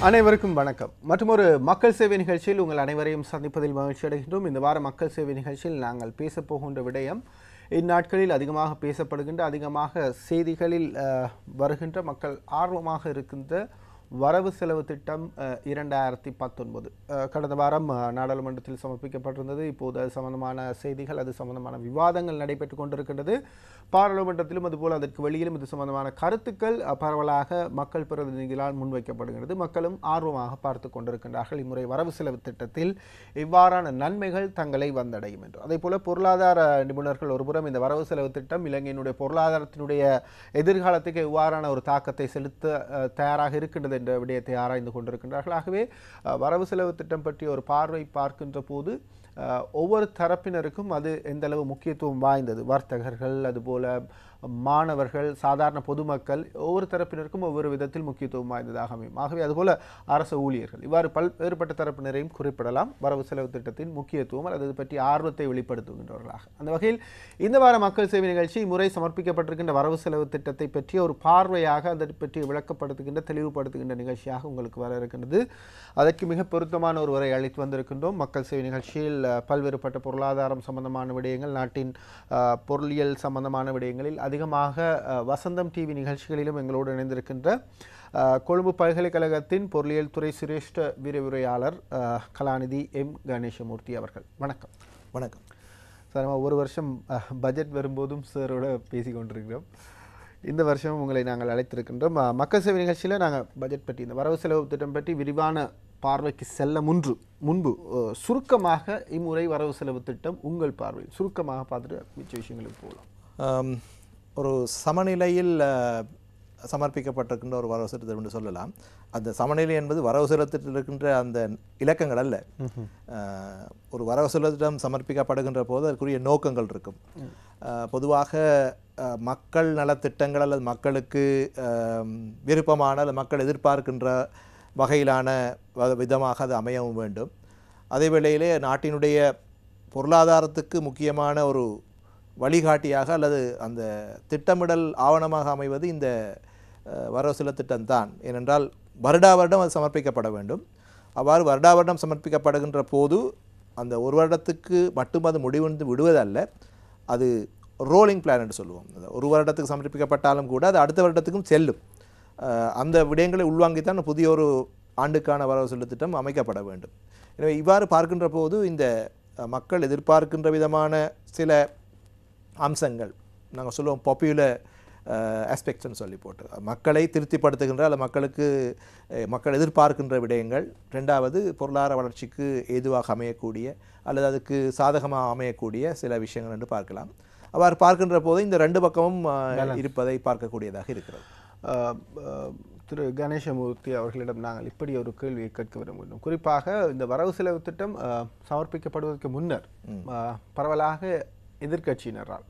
அனைவருக்கும் வணக்கம். மற்றொரு மக்கள் சேவை நிகழ்ச்சியில் உங்கள் அனைவரையும் சந்திப்பதில் மகிழ்ச்சி அடைகின்றோம். இந்த வார மக்கள் சேவை நிகழ்ச்சியில் நாங்கள் பேசப்போகின்ற விடயம் இந்நாட்களில் அதிகமாக பேசப்படுகின்ற, அதிகமாக செய்திகளில் வருகின்ற, மக்கள் ஆர்வமாக இருக்கின்ற வரவு செலவு திட்டம் 2019. கடந்த வாரம் நாடாளுமன்றத்தில் சமர்ப்பிக்கப்பட்டிருந்தது. இப்போது அது சம்பந்தமான செய்திகள், அது சம்பந்தமான விவாதங்கள் நடைபெற்று கொண்டிருக்கின்றது. பாராளுமன்றத்திலும் அதுபோல் அதற்கு வெளியிலும் இது சம்பந்தமான கருத்துக்கள் பரவலாக மக்கள் பிரதிநிதிகளால் முன்வைக்கப்படுகிறது. மக்களும் ஆர்வமாக பார்த்து கொண்டிருக்கின்றார்கள் இம்முறை வரவு செலவு திட்டத்தில் இவ்வாறான நன்மைகள் தங்களை வந்தடையும் என்று. அதே போல பொருளாதார நிபுணர்கள் ஒருபுறம் இந்த வரவு செலவு திட்டம் இலங்கையினுடைய பொருளாதாரத்தினுடைய எதிர்காலத்துக்கு இவ்வாறான ஒரு தாக்கத்தை செலுத்த தயாராக இருக்கின்றது என்ற விடயத்தை ஆராய்ந்து கொண்டிருக்கின்றார்கள். ஆகவே வரவு செலவு திட்டம் பற்றிய ஒரு பார்வை பார்க்கின்ற போது ஒவ்வொரு தரப்பினருக்கும் அது எந்தளவு முக்கியத்துவம் வாய்ந்தது, வர்த்தகர்கள், அதுபோல மாணவர்கள், சாதாரண பொதுமக்கள், ஒவ்வொரு தரப்பினருக்கும் ஒவ்வொரு விதத்தில் முக்கியத்துவம் வாய்ந்ததாக அமையும். ஆகவே அதுபோல அரசு ஊழியர்கள், இவ்வாறு பல்வேறுபட்ட தரப்பினரையும் குறிப்பிடலாம் வரவு செலவு திட்டத்தின் முக்கியத்துவம் அல்லது பற்றி ஆர்வத்தை வெளிப்படுத்துகின்றவர்களாக. அந்த வகையில் இந்த வார மக்கள் சேவை நிகழ்ச்சி முறை சமர்ப்பிக்கப்பட்டிருக்கின்ற வரவு செலவு திட்டத்தை பற்றிய ஒரு பார்வையாக அதை பற்றி விளக்கப்படுத்துகின்ற, தெளிவுபடுத்துகின்ற நிகழ்ச்சியாக உங்களுக்கு வர இருக்கின்றது. அதற்கு மிக பொருத்தமான ஒரு உரை அளித்து வந்திருக்கின்றோம். மக்கள் சேவை நிகழ்ச்சியில் பல்வேறுபட்ட பொருளாதாரம் சம்பந்தமான விடயங்கள், நாட்டின் பொருளியல் சம்பந்தமான விடயங்களில் அதிகமாக வசந்தம் டிவி நிகழ்ச்சிகளிலும் எங்களோடு இணைந்திருக்கின்ற கொழும்பு பல்கலைக்கழகத்தின் பொருளியல் துறை சிரேஷ்ட விரிவுரையாளர் கலாநிதி எம் கணேசமூர்த்தி அவர்கள். வணக்கம். வணக்கம் சார். ஒரு வருஷம் பட்ஜெட் வரும்போதும் சாரோட பேசி கொண்டிருக்கிறோம். இந்த வருஷம் உங்களை நாங்கள் அழைத்திருக்கின்றோம். மக்கள் சேவை நிகழ்ச்சியில் நாங்கள் பட்ஜெட் பற்றி, இந்த வரவு செலவு திட்டம் பற்றி விரிவான பார்வைக்கு செல்ல முன்பு சுருக்கமாக இம்முறை வரவு செலவு திட்டம் உங்கள் பார்வையில் சுருக்கமாக பார்த்துட்டு மிச்ச விஷயங்களுக்கு போகலாம். ஒரு சமநிலையில் சமர்ப்பிக்கப்பட்டிருக்கின்ற ஒரு வரவு செலவு திட்டம் என்று சொல்லலாம். அந்த சமநிலை என்பது வரவு செலவு திட்டத்தில் இருக்கின்ற அந்த இலக்கங்கள் அல்ல. ஒரு வரவு செலவு திட்டம் சமர்ப்பிக்கப்படுகின்ற போது அதற்குரிய நோக்கங்கள் இருக்கும். பொதுவாக மக்கள் நலத்திட்டங்கள் அல்லது மக்களுக்கு விருப்பமான அல்லது மக்கள் எதிர்பார்க்கின்ற வகையிலான விதமாக அது அமையவும் வேண்டும். அதே வேளையிலே நாட்டினுடைய பொருளாதாரத்துக்கு முக்கியமான ஒரு வழிகாட்டியாக அல்லது அந்த திட்டமிடல் ஆவணமாக அமைவது இந்த வரவு செலவு திட்டம்தான். ஏனென்றால் வருடம் அது சமர்ப்பிக்கப்பட வேண்டும். அவ்வாறு வருடம் சமர்ப்பிக்கப்படுகின்ற போது அந்த ஒரு வருடத்துக்கு மட்டும் அது முடிவெடுத்து விடுவதல்ல, அது ரோலிங் பிளான் என்று சொல்லுவோம். ஒரு வருடத்துக்கு சமர்ப்பிக்கப்பட்டாலும் கூட அது அடுத்த வருடத்துக்கும் செல்லும். அந்த விடயங்களை உள்வாங்கித்தான் புதிய ஒரு ஆண்டுக்கான வரவு செலவு திட்டம் அமைக்கப்பட வேண்டும். எனவே இவ்வாறு பார்க்கின்ற போது இந்த மக்கள் எதிர்பார்க்கின்ற விதமான சில அம்சங்கள், நாங்கள் சொல்லுவோம் பாப்புலர் ஆஸ்பெக்ட்ஸ்ன்னு சொல்லி போட்டு, மக்களை திருப்திப்படுத்துகின்ற அல்லது மக்கள் எதிர்பார்க்கின்ற விடயங்கள். ரெண்டாவது, பொருளாதார வளர்ச்சிக்கு ஏதுவாக அமையக்கூடிய அல்லது அதுக்கு சாதகமாக அமையக்கூடிய சில விஷயங்கள் என்று பார்க்கலாம். அவ்வாறு பார்க்கின்ற போது இந்த ரெண்டு பக்கமும் இருப்பதை பார்க்கக்கூடியதாக இருக்கிறது. திரு கணேசமூர்த்தி அவர்களிடம் நாங்கள் இப்படி ஒரு கேள்வியை கேட்க விரும்புகிறோம். குறிப்பாக இந்த வரவு செலவு திட்டம் சமர்ப்பிக்கப்படுவதற்கு முன்னர் பரவலாக எதிர்க்கட்சியினரால்,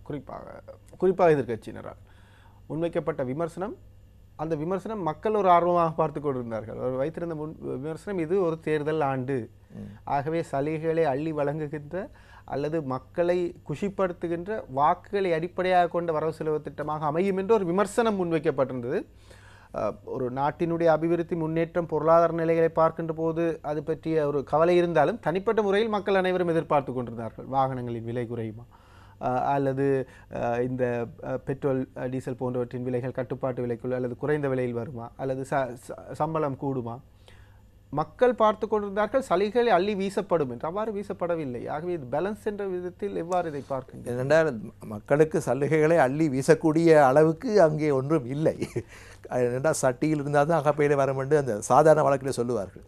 குறிப்பாக எதிர்க்கட்சியினரால் முன்வைக்கப்பட்ட விமர்சனம், அந்த விமர்சனம் மக்கள் ஒரு ஆர்வமாக பார்த்து கொண்டிருந்தார்கள். அவர் வைத்திருந்த விமர்சனம், இது ஒரு தேர்தல் ஆண்டு, ஆகவே சலுகைகளை அள்ளி வழங்குகின்ற அல்லது மக்களை குஷிப்படுத்துகின்ற வாக்குகளை அடிப்படையாக கொண்ட வரவு செலவு திட்டமாக அமையும் என்று ஒரு விமர்சனம் முன்வைக்கப்பட்டிருந்தது. ஒரு நாட்டினுடைய அபிவிருத்தி, முன்னேற்றம், பொருளாதார நிலைகளை பார்க்கின்ற போது அது பற்றிய ஒரு கவலை இருந்தாலும் தனிப்பட்ட முறையில் மக்கள் அனைவரும் எதிர்பார்த்து கொண்டிருந்தார்கள். வாகனங்களின் விலை குறையுமா, அல்லது இந்த பெட்ரோல் டீசல் போன்றவற்றின் விலைகள் கட்டுப்பாட்டு விலைக்குள் அல்லது குறைந்த விலையில் வருமா, அல்லது சம்பளம் கூடுமா, மக்கள் பார்த்து கொண்டிருந்தார்கள். சலுகைகளை அள்ளி வீசப்படும் என்று, அவ்வாறு வீசப்படவில்லை. ஆகவே இது பேலன்ஸ் என்ற விதத்தில் எவ்வாறு இதை பார்க்கின்றனர்? ஏனென்றால் மக்களுக்கு சலுகைகளை அள்ளி வீசக்கூடிய அளவுக்கு அங்கே ஒன்றும் இல்லை. ஏனென்றால் சட்டியில் இருந்தால் தான் அகப்பையில் வரும் என்று அந்த சாதாரண வழக்கில் சொல்லுவார்கள்.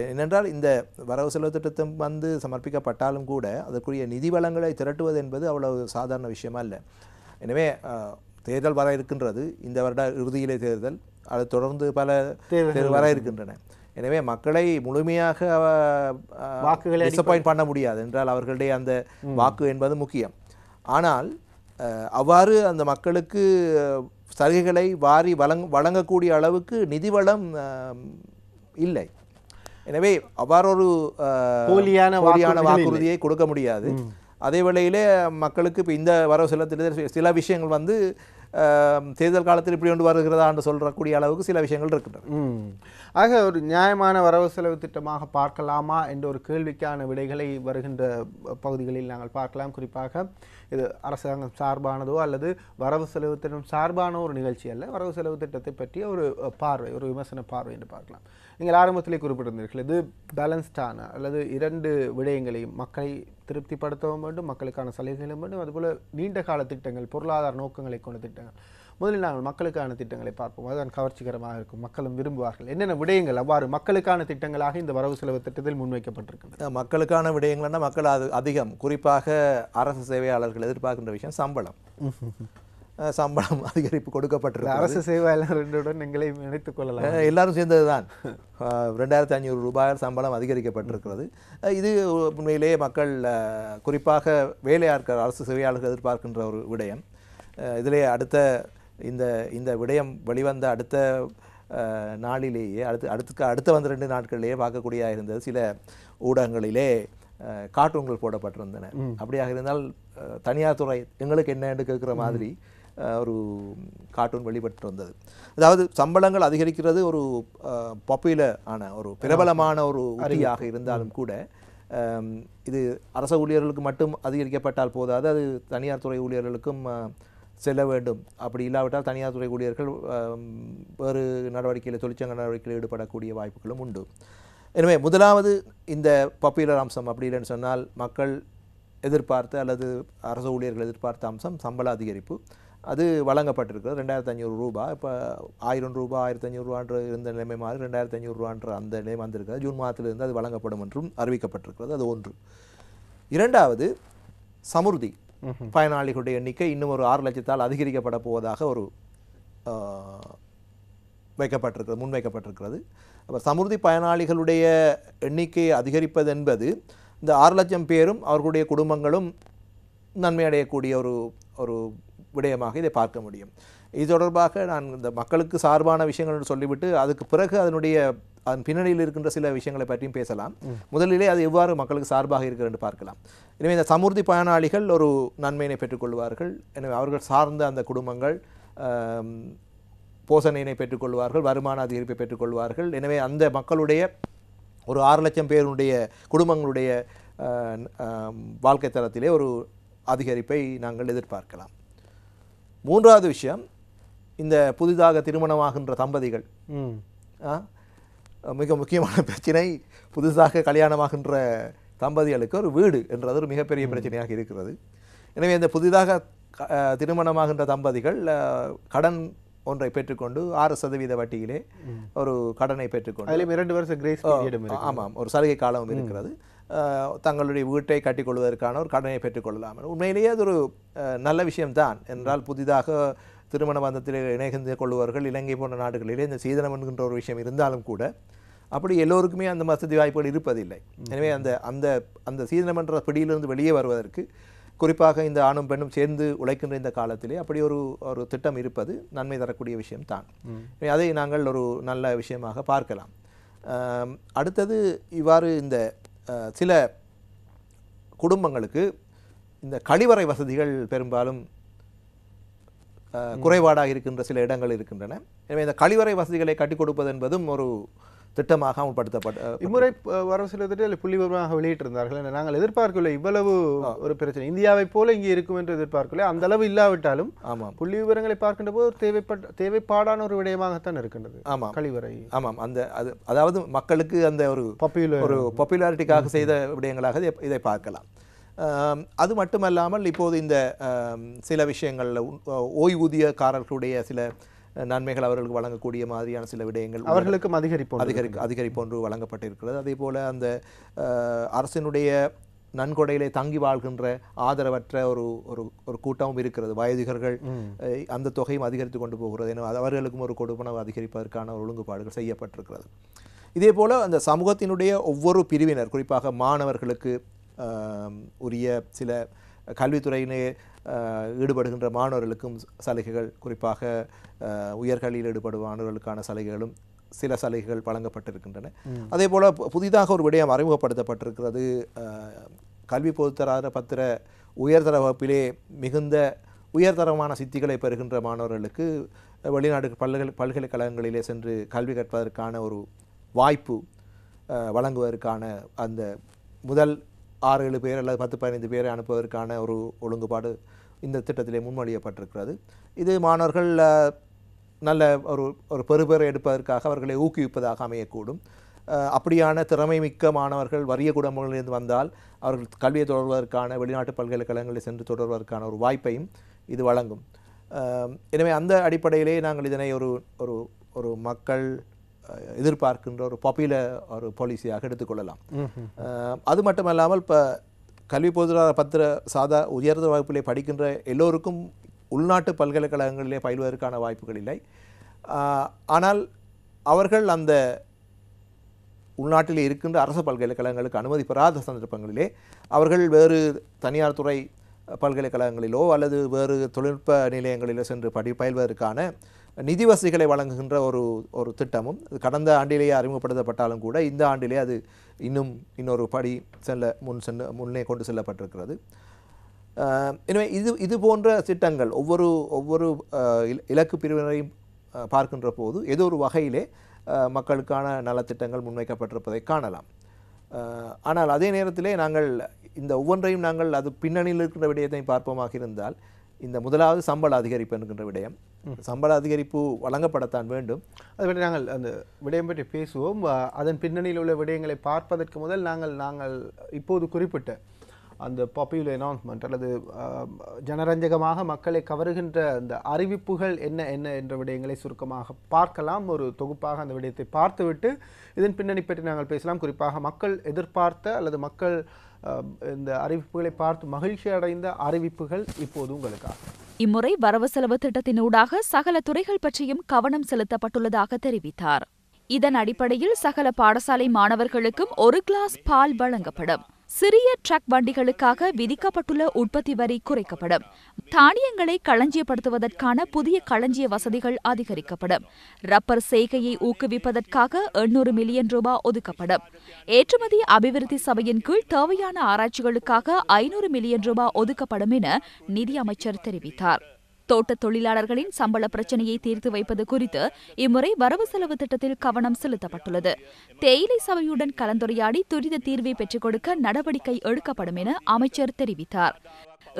ஏனென்றால் இந்த வரவு செலவு திட்டம் சமர்ப்பிக்கப்பட்டாலும் கூட அதற்குரிய நிதி வளங்களை திரட்டுவது என்பது அவ்வளவு சாதாரண விஷயமா இல்லை. எனவே தேர்தல் வர இருக்கின்றது. இந்த வருட இறுதியிலே தேர்தல், அது தொடர்ந்து பல தேர்தல் வர இருக்கின்றன. எனவே மக்களை முழுமையாக வாக்குகளை டிசப்பாயிண்ட் பண்ண முடியாது என்றால் அவர்களுடைய அந்த வாக்கு என்பது முக்கியம். ஆனால் அவ்வாறு அந்த மக்களுக்கு சலுகைகளை வாரி வழங்கக்கூடிய அளவுக்கு நிதி வளம் இல்லை. எனவே அவ்வாறு ஒரு போலியான வாக்குறுதியை கொடுக்க முடியாது. அதே வேளையிலே மக்களுக்கு இப்போ இந்த வரவு செலவு சில விஷயங்கள் தேர்தல் காலத்தில் இப்படி ஒன்று வருகிறதா என்று சொல்லக்கூடிய அளவுக்கு சில விஷயங்கள் இருக்கின்றன. ஆக ஒரு நியாயமான வரவு செலவு திட்டமாக பார்க்கலாமா என்ற ஒரு கேள்விக்கான விடைகளை வருகின்ற பகுதிகளில் நாங்கள் பார்க்கலாம். குறிப்பாக இது அரசாங்கம் சார்பானதோ அல்லது வரவு செலவு திட்டம் சார்பான ஒரு நிகழ்ச்சி அல்ல, வரவு செலவு திட்டத்தை பற்றிய ஒரு பார்வை, ஒரு விமர்சன பார்வை என்று பார்க்கலாம். நீங்கள் ஆரம்பத்திலே குறிப்பிட்டிருந்தீர்கள், இது பேலன்ஸ்டான அல்லது இரண்டு விடயங்களையும் மக்களை திருப்திப்படுத்தவும் வேண்டும், மக்களுக்கான சலுகைகளும் வேண்டும், அதுபோல் நீண்ட கால திட்டங்கள், பொருளாதார நோக்கங்களை கொண்ட திட்டங்கள். முதலில் நாங்கள் மக்களுக்கான திட்டங்களை பார்ப்போம், அதுதான் கவர்ச்சிகரமாக இருக்கும், மக்களும் விரும்புவார்கள். என்னென்ன விடயங்கள் அவ்வாறு மக்களுக்கான திட்டங்களாக இந்த வரவு செலவு திட்டத்தில் முன்வைக்கப்பட்டிருக்கின்றன? மக்களுக்கான விடயங்கள்னா மக்கள் அது அதிகம் குறிப்பாக அரசு சேவையாளர்கள் எதிர்பார்க்கின்ற விஷயம் சம்பளம். சம்பளம் அதிகரிப்பு கொடுக்கப்பட்டிருக்கு. அரசு சேவையாளர்களுடன் எங்களை இணைத்துக் கொள்ளலாம், எல்லாரும் சேர்ந்தது தான். 2500 ரூபாய் சம்பளம் அதிகரிக்கப்பட்டிருக்கிறது. இது உண்மையிலேயே மக்கள் குறிப்பாக வேலையாட்கள் அரசு சேவையாளர்கள் எதிர்பார்க்கின்ற ஒரு விடயம். இதிலே அடுத்த இந்த விடயம் வெளிவந்த அடுத்த நாளிலேயே அடுத்த வந்த 2 நாட்களிலேயே பார்க்கக்கூடியதாக இருந்தது. சில ஊடகங்களிலே கார்ட்டூன்கள் போடப்பட்டிருந்தன. அப்படியாக இருந்தால் தனியார் துறை எங்களுக்கு என்னன்னு கேட்குற மாதிரி ஒரு கார்ட்டூன் வெளிப்பட்டு வந்தது. அதாவது சம்பளங்கள் அதிகரிக்கிறது ஒரு பாப்புலர் ஆன ஒரு பிரபலமான ஒரு உத்தியாக இருந்தாலும் கூட இது அரச ஊழியர்களுக்கு மட்டும் அதிகரிக்கப்பட்டால் போதாது, அது தனியார் துறை ஊழியர்களுக்கும் செல்ல வேண்டும். அப்படி இல்லாவிட்டால் தனியார் துறை ஊழியர்கள் வேறு நடவடிக்கையில் தொழிற்சங்க நடவடிக்கையில் ஈடுபடக்கூடிய வாய்ப்புகளும் உண்டு. எனவே முதலாவது இந்த பாப்புலர் அம்சம் அப்படி இல்லைன்னு சொன்னால் மக்கள் எதிர்பார்த்த அல்லது அரசு ஊழியர்கள் எதிர்பார்த்த அம்சம் சம்பள அதிகரிப்பு. அது வழங்கப்பட்டிருக்கிறது. 2500 ரூபாய். இப்போ 1000 ரூபாய் 1500 ரூபான்ற இருந்த நிலைமை மாதிரி 2500 ரூபான்ற அந்த நிலைமை வந்திருக்கிறது. ஜூன் மாதத்திலிருந்து அது வழங்கப்படும் என்றும் அறிவிக்கப்பட்டிருக்கிறது. அது ஒன்று. இரண்டாவது, சமுர்தி பயனாளிகளுடைய எண்ணிக்கை இன்னும் ஒரு 6 லட்சத்தால் அதிகரிக்கப்பட போவதாக ஒரு முன்வைக்கப்பட்டிருக்கிறது. அப்போ சமுர்தி பயனாளிகளுடைய எண்ணிக்கையை அதிகரிப்பது என்பது இந்த 6 லட்சம் பேரும் அவர்களுடைய குடும்பங்களும் நன்மை அடையக்கூடிய ஒரு விடயமாக இதை பார்க்க முடியும். இது தொடர்பாக நான் இந்த மக்களுக்கு சார்பான விஷயங்கள் சொல்லிவிட்டு அதுக்கு பிறகு அதன் பின்னணியில் இருக்கின்ற சில விஷயங்களை பற்றியும் பேசலாம். முதலிலே அது எவ்வாறு மக்களுக்கு சார்பாக இருக்கிறது என்று பார்க்கலாம். எனவே இந்த சமுர்தி பயனாளிகள் ஒரு நன்மையினை பெற்றுக்கொள்வார்கள். எனவே அவர்கள் சார்ந்த அந்த குடும்பங்கள் போஷணையினை பெற்றுக்கொள்வார்கள், வருமான அதிகரிப்பை பெற்றுக்கொள்வார்கள். எனவே அந்த மக்களுடைய ஒரு 6 லட்சம் பேருடைய குடும்பங்களுடைய வாழ்க்கை தரத்திலே ஒரு அதிகரிப்பை நாங்கள் எதிர்பார்க்கலாம். மூன்றாவது விஷயம், இந்த புதிதாக திருமணமாகின்ற தம்பதிகள், மிக முக்கியமான பிரச்சனை, புதுசாக கல்யாணமாகின்ற தம்பதிகளுக்கு ஒரு வீடு என்றது ஒரு மிகப்பெரிய பிரச்சனையாக இருக்கிறது. எனவே இந்த புதிதாக திருமணமாகின்ற தம்பதிகள் கடன் ஒன்றை பெற்றுக்கொண்டு 6% வட்டியிலே ஒரு கடனை பெற்றுக்கொண்டு 2 வருஷம் கிரேஸ் பீரியடும் இருக்கு. ஆமாம், ஒரு சலுகை காலம் இருக்கிறது. தங்களுடைய வீட்டை கட்டிக்கொள்வதற்கான ஒரு கடனை பெற்றுக்கொள்ளலாம். உண்மையிலேயே அது ஒரு நல்ல விஷயம்தான். என்றால் புதிதாக திருமண பந்தத்தில் இணைந்து கொள்வார்கள். இலங்கை போன்ற நாடுகளிலே இந்த சீதனம் என்கின்ற ஒரு விஷயம் இருந்தாலும் கூட அப்படி எல்லோருக்குமே அந்த வசதி வாய்ப்புகள் இருப்பதில்லை. எனவே அந்த சீதனம் என்ற பிடியிலிருந்து வெளியே வருவதற்கு குறிப்பாக இந்த ஆணும் பெண்ணும் சேர்ந்து உழைக்கின்ற இந்த காலத்திலே அப்படி ஒரு திட்டம் இருப்பது நன்மை தரக்கூடிய விஷயம்தான். அதை நாங்கள் ஒரு நல்ல விஷயமாக பார்க்கலாம். அடுத்தது, இவ்வாறு இந்த சில குடும்பங்களுக்கு இந்த கழிவறை வசதிகள் பெரும்பாலும் குறைபாடாக இருக்கின்ற சில இடங்கள் இருக்கின்றன. எனவே இந்த கழிவறை வசதிகளை கட்டிக் கொடுப்பது என்பதும் ஒரு திட்டமாக அமல்படுத்தப்பட்ட இம்முறை வரவு செலவு திட்டத்தில் புள்ளிவிவரமாக வெளியிட்டிருந்தார்கள். நாங்கள் எதிர்பார்க்கவில்லை இவ்வளவு ஒரு பிரச்சனை இந்தியாவை போல இங்கே இருக்கும் என்று எதிர்பார்க்கவில்லை. அந்த அளவு இல்லாவிட்டாலும் புள்ளி விவரங்களை பார்க்கின்ற போது தேவைப்பாடான ஒரு விடயமாகத்தான் இருக்கின்றது. ஆமாம், கழிவறை. ஆமாம், அதாவது மக்களுக்கு அந்த ஒரு பாப்புலாரிட்டிக்காக செய்த விடயங்களாக இதை பார்க்கலாம். அது மட்டுமல்லாமல் இப்போது இந்த சில விஷயங்களில் ஓய்வூதியக்காரர்களுடைய சில நன்மைகள் அவர்களுக்கு வழங்கக்கூடிய மாதிரியான சில விடயங்கள் அவர்களுக்கும் அதிகரிப்பு ஒன்று வழங்கப்பட்டிருக்கிறது. அதே போல் அந்த அரசினுடைய நன்கொடையிலே தங்கி வாழ்கின்ற ஆதரவற்ற ஒரு கூட்டமும் இருக்கிறது. வயதிகர்கள் அந்த தொகையும் அதிகரித்து கொண்டு போகிறது. எனவே அவர்களுக்கும் ஒரு கொடுப்பனவு அதிகரிப்பதற்கான ஒழுங்குபாடுகள் செய்யப்பட்டிருக்கிறது. இதே போல் அந்த சமூகத்தினுடைய ஒவ்வொரு பிரிவினர், குறிப்பாக மாணவர்களுக்கு உரிய சில கல்வித்துறையிலே ஈடுபடுகின்ற மாணவர்களுக்கும் சலுகைகள், குறிப்பாக உயர்கல்வியில் ஈடுபடும் மாணவர்களுக்கான சலுகைகளும் சில சலுகைகள் வழங்கப்பட்டிருக்கின்றன. அதே போல் புதிதாக ஒரு விடயம் அறிமுகப்படுத்தப்பட்டிருக்கிறது. கல்வி பொதுத்தராதர பத்திர உயர்தர வகுப்பிலே மிகுந்த உயர்தரமான சித்திகளை பெறுகின்ற மாணவர்களுக்கு வெளிநாடு பல்கலைக்கழகங்களிலே சென்று கல்வி கற்பதற்கான ஒரு வாய்ப்பு வழங்குவதற்கான அந்த முதல் 6-7 பேர் அல்லது 10-15 பேரை அனுப்புவதற்கான ஒரு ஒழுங்குபாடு இந்த திட்டத்திலே முன்மொழியப்பட்டிருக்கிறது. இது மாணவர்கள் நல்ல ஒரு பெறுபேறு எடுப்பதற்காக அவர்களை ஊக்குவிப்பதாக அமையக்கூடும். அப்படியான திறமை மிக்க மாணவர்கள் வறிய குடும்பங்களிலிருந்து வந்தால் அவர்கள் கல்வியை தொடர்வதற்கான வெளிநாட்டு பல்கலைக்கழகங்களில் சென்று தொடர்வதற்கான ஒரு வாய்ப்பையும் இது வழங்கும். எனவே அந்த அடிப்படையிலே நாங்கள் இதனை ஒரு மக்கள் எதிர்பார்க்கின்ற ஒரு பாப்புலர் ஒரு பாலிசியாக எடுத்துக்கொள்ளலாம். அது மட்டுமல்லாமல் இப்போ கல்வி பொதுவாக உயர்ந்த வகுப்பிலே படிக்கின்ற எல்லோருக்கும் உள்நாட்டு பல்கலைக்கழகங்களிலே பயில்வதற்கான வாய்ப்புகள் இல்லை. ஆனால் அவர்கள் அந்த உள்நாட்டிலே இருக்கின்ற அரசு பல்கலைக்கழகங்களுக்கு அனுமதி பெறாத சந்தர்ப்பங்களிலே அவர்கள் வேறு தனியார் துறை பல்கலைக்கழகங்களிலோ அல்லது வேறு தொழில்நுட்ப நிலையங்களிலோ சென்று பயில்வதற்கான நிதி வசதிகளை வழங்குகின்ற ஒரு திட்டமும் கடந்த ஆண்டிலேயே அறிமுகப்படுத்தப்பட்டாலும் கூட இந்த ஆண்டிலே அது இன்னொரு படி முன்னே கொண்டு செல்லப்பட்டிருக்கிறது. எனவே இது போன்ற திட்டங்கள் ஒவ்வொரு இலக்கு பிரிவினரையும் பார்க்கின்ற போது ஏதோ ஒரு வகையிலே மக்களுக்கான நலத்திட்டங்கள் முன்வைக்கப்பட்டிருப்பதை காணலாம். ஆனால் அதே நேரத்திலே நாங்கள் இந்த ஒவ்வொன்றையும் நாங்கள் அது பின்னணியில் இருக்கின்ற விடயத்தை பார்ப்போமாக இருந்தால் இந்த முதலாவது சம்பள அதிகரிப்பு என்கின்ற விடயம், சம்பள அதிகரிப்பு வழங்கப்படத்தான் வேண்டும். அதை பற்றி நாங்கள் அந்த விடயம் பற்றி பேசுவோம். அதன் பின்னணியில் உள்ள விடயங்களை பார்ப்பதற்கு முதல் நாங்கள் இப்போது குறிப்பிட்ட அந்த பாப்புலர் அனௌன்ஸ்மெண்ட் அல்லது ஜனரஞ்சகமாக மக்களை கவருகின்ற அந்த அறிவிப்புகள் என்ன என்ற விடயங்களை சுருக்கமாக பார்க்கலாம். ஒரு தொகுப்பாக அந்த விடயத்தை பார்த்துவிட்டு இதன் பின்னணி பற்றி நாங்கள் பேசலாம். குறிப்பாக மக்கள் எதிர்பார்த்த அல்லது மக்கள் இந்த அறிவிப்புகளை பார்த்து மகிழ்ச்சி அடைந்த அறிவிப்புகள் இப்போது உங்களுக்காக. இம்முறை வரவு செலவு திட்டத்தினூடாக சகல துறைகள் பற்றியும் கவனம் செலுத்தப்பட்டுள்ளதாக தெரிவித்தார். இதன் அடிப்படையில் சகல பாடசாலை மாணவர்களுக்கும் 1 கிளாஸ் பால் வழங்கப்படும். சிறிய ட்ரக் வண்டிகளுக்காக விதிக்கப்பட்டுள்ள உற்பத்தி வரி குறைக்கப்படும். தானியங்களை களஞ்சியப்படுத்துவதற்கான புதிய களஞ்சிய வசதிகள் அதிகரிக்கப்படும். ரப்பர் செய்கையை ஊக்குவிப்பதற்காக 800 மில்லியன் ரூபாய் ஒதுக்கப்படும். ஏற்றுமதி அபிவிருத்தி சபையின் கீழ் தேவையான ஆராய்ச்சிகளுக்காக 500 மில்லியன் ரூபாய் ஒதுக்கப்படும் என நிதி அமைச்சர் தெரிவித்தார். தோட்ட தொழிலாளர்களின் சம்பள பிரச்சினையை தீர்த்து வைப்பது குறித்து இம்முறை வரவு செலவு திட்டத்தில் கவனம் செலுத்தப்பட்டுள்ளது. தேயிலை சபையுடன் கலந்துரையாடி துரித தீர்வை பெற்றுக் கொடுக்க நடவடிக்கை எடுக்கப்படும் என அமைச்சர் தெரிவித்தார்.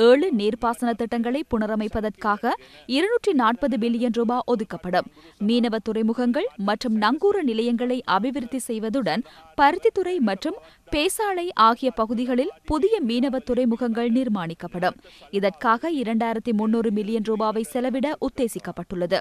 7 நீர்ப்பாசன திட்டங்களை புனரமைப்பதற்காக 240 பில்லியன் ரூபாய் ஒதுக்கப்படும். மீனவ துறைமுகங்கள் மற்றும் நங்கூர நிலையங்களை அபிவிருத்தி செய்வதுடன் பருத்தித்துறை மற்றும் பேசாலை ஆகிய பகுதிகளில் புதிய மீனவ துறைமுகங்கள் நிர்மாணிக்கப்படும். இதற்காக 2300 மில்லியன் ரூபாவை செலவிட உத்தேசிக்கப்பட்டுள்ளது.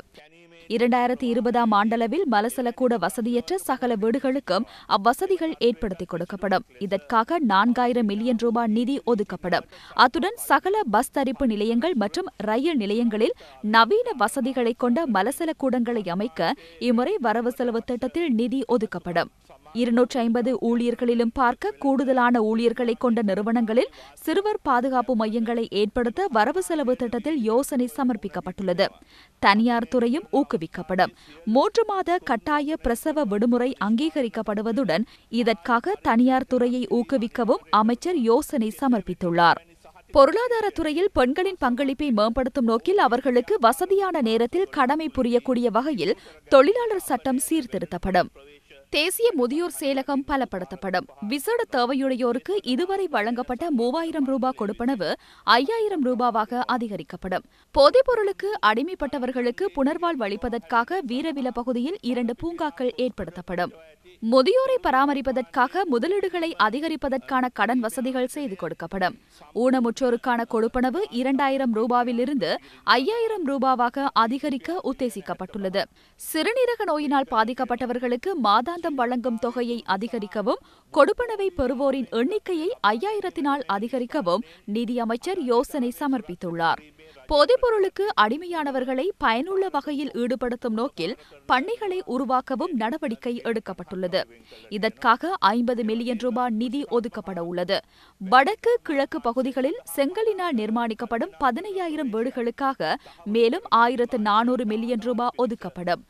2020ஆம் ஆண்டளவில் மலசலக்கூட வசதியற்ற சகல வீடுகளுக்கும் அவ்வசதிகள் ஏற்படுத்திக் கொடுக்கப்படும். இதற்காக 4000 மில்லியன் ரூபாய் நிதி ஒதுக்கப்படும். அத்துடன் சகல பஸ் தரிப்பு நிலையங்கள் மற்றும் ரயில் நிலையங்களில் நவீன வசதிகளை கொண்ட மலசலக்கூடங்களை அமைக்க இம்முறை வரவு செலவு திட்டத்தில் நிதி ஒதுக்கப்படும். 250 ஊழியர்களிலும் பார்க்க கூடுதலான ஊழியர்களை கொண்ட நிறுவனங்களில் சிறுவர் பாதுகாப்பு மையங்களை ஏற்படுத்த வரவு செலவு திட்டத்தில் யோசனை சமர்ப்பிக்கப்பட்டுள்ளது. தனியார் துறையும் ஊக்குவிக்கப்படும். 3 மாத கட்டாய பிரசவ விடுமுறை அங்கீகரிக்கப்படுவதுடன் இதற்காக தனியார் துறையை ஊக்குவிக்கவும் அமைச்சர் யோசனை சமர்ப்பித்துள்ளார். பொருளாதாரத்துறையில் பெண்களின் பங்களிப்பை மேம்படுத்தும் நோக்கில் அவர்களுக்கு வசதியான நேரத்தில் கடமை புரியக்கூடிய வகையில் தொழிலாளர் சட்டம் சீர்திருத்தப்படும். தேசிய முதியோர் செயலகம் பலப்படுத்தப்படும். விசேட தேவையுடையோருக்கு இதுவரை வழங்கப்பட்ட 3000 ரூபாய் கொடுப்பனவு 5000 ரூபாவாக அதிகரிக்கப்படும். போதைப் பொருளுக்கு அடிமைப்பட்டவர்களுக்கு புனர்வாழ்வு அளிப்பதற்காக வீரவில பகுதியில் 2 பூங்காக்கள் ஏற்படுத்தப்படும். முதியோரை பராமரிப்பதற்காக முதலீடுகளை அதிகரிப்பதற்கான கடன் வசதிகள் செய்து கொடுக்கப்படும். ஊனமுற்றோருக்கான கொடுப்பனவு 2000 ரூபாவிலிருந்து 5000 ரூபாவாக அதிகரிக்க உத்தேசிக்கப்பட்டுள்ளது. சிறுநீரக நோயினால் பாதிக்கப்பட்டவர்களுக்கு மாதாந்தம் வழங்கும் தொகையை அதிகரிக்கவும் கொடுப்பனவை பெறுவோரின் எண்ணிக்கையை 5000-ஆல் அதிகரிக்கவும் நிதி அமைச்சர் யோசனை சமர்ப்பித்துள்ளார். போதைப்பொருளுக்கு அடிமையானவர்களை பயனுள்ள வகையில் ஈடுபடுத்தும் நோக்கில் பண்ணைகளை உருவாக்கவும் நடவடிக்கை எடுக்கப்பட்டுள்ளது. இதற்காக 50 மில்லியன் ரூபாய் நிதி ஒதுக்கப்பட உள்ளது. வடக்கு கிழக்கு பகுதிகளில் செங்கலினால் நிர்மாணிக்கப்படும் 15000 வீடுகளுக்காக மேலும் 1400 மில்லியன் ரூபாய் ஒதுக்கப்படும்.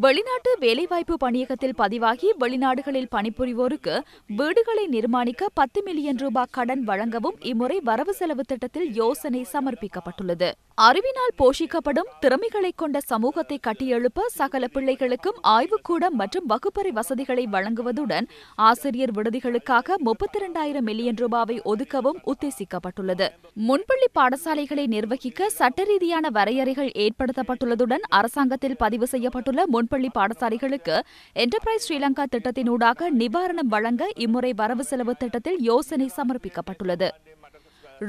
வெளிநாட்டு வேலைவாய்ப்பு பணியகத்தில் பதிவாகி வெளிநாடுகளில் பணிபுரிவோருக்கு வீடுகளை நிர்மாணிக்க 10 மில்லியன் ரூபாய் கடன் வழங்கவும் இம்முறை வரவு செலவு திட்டத்தில் யோசனை சமர்ப்பிக்கப்பட்டுள்ளது. அறிவினால் போஷிக்கப்படும் திறமைகளை கொண்ட சமூகத்தை கட்டியெழுப்ப சகல பிள்ளைகளுக்கும் ஆய்வுக்கூடம் மற்றும் வகுப்பறை வசதிகளை வழங்குவதுடன் ஆசிரியர் விடுதிகளுக்காக 32,000 மில்லியன் ரூபாவை ஒதுக்கவும் உத்தேசிக்கப்பட்டுள்ளது. முன்பள்ளி பாடசாலைகளை நிர்வகிக்க சட்ட ரீதியான வரையறைகள் ஏற்படுத்தப்பட்டுள்ளதுடன் அரசாங்கத்தில் பதிவு செய்யப்பட்டுள்ள முன்பள்ளி பாடசாலைகளுக்கு என்டர்பிரைஸ் ஸ்ரீலங்கா திட்டத்தினூடாக நிவாரணம் வழங்க இம்முறை வரவு செலவு திட்டத்தில் யோசனை சமர்ப்பிக்கப்பட்டுள்ளது.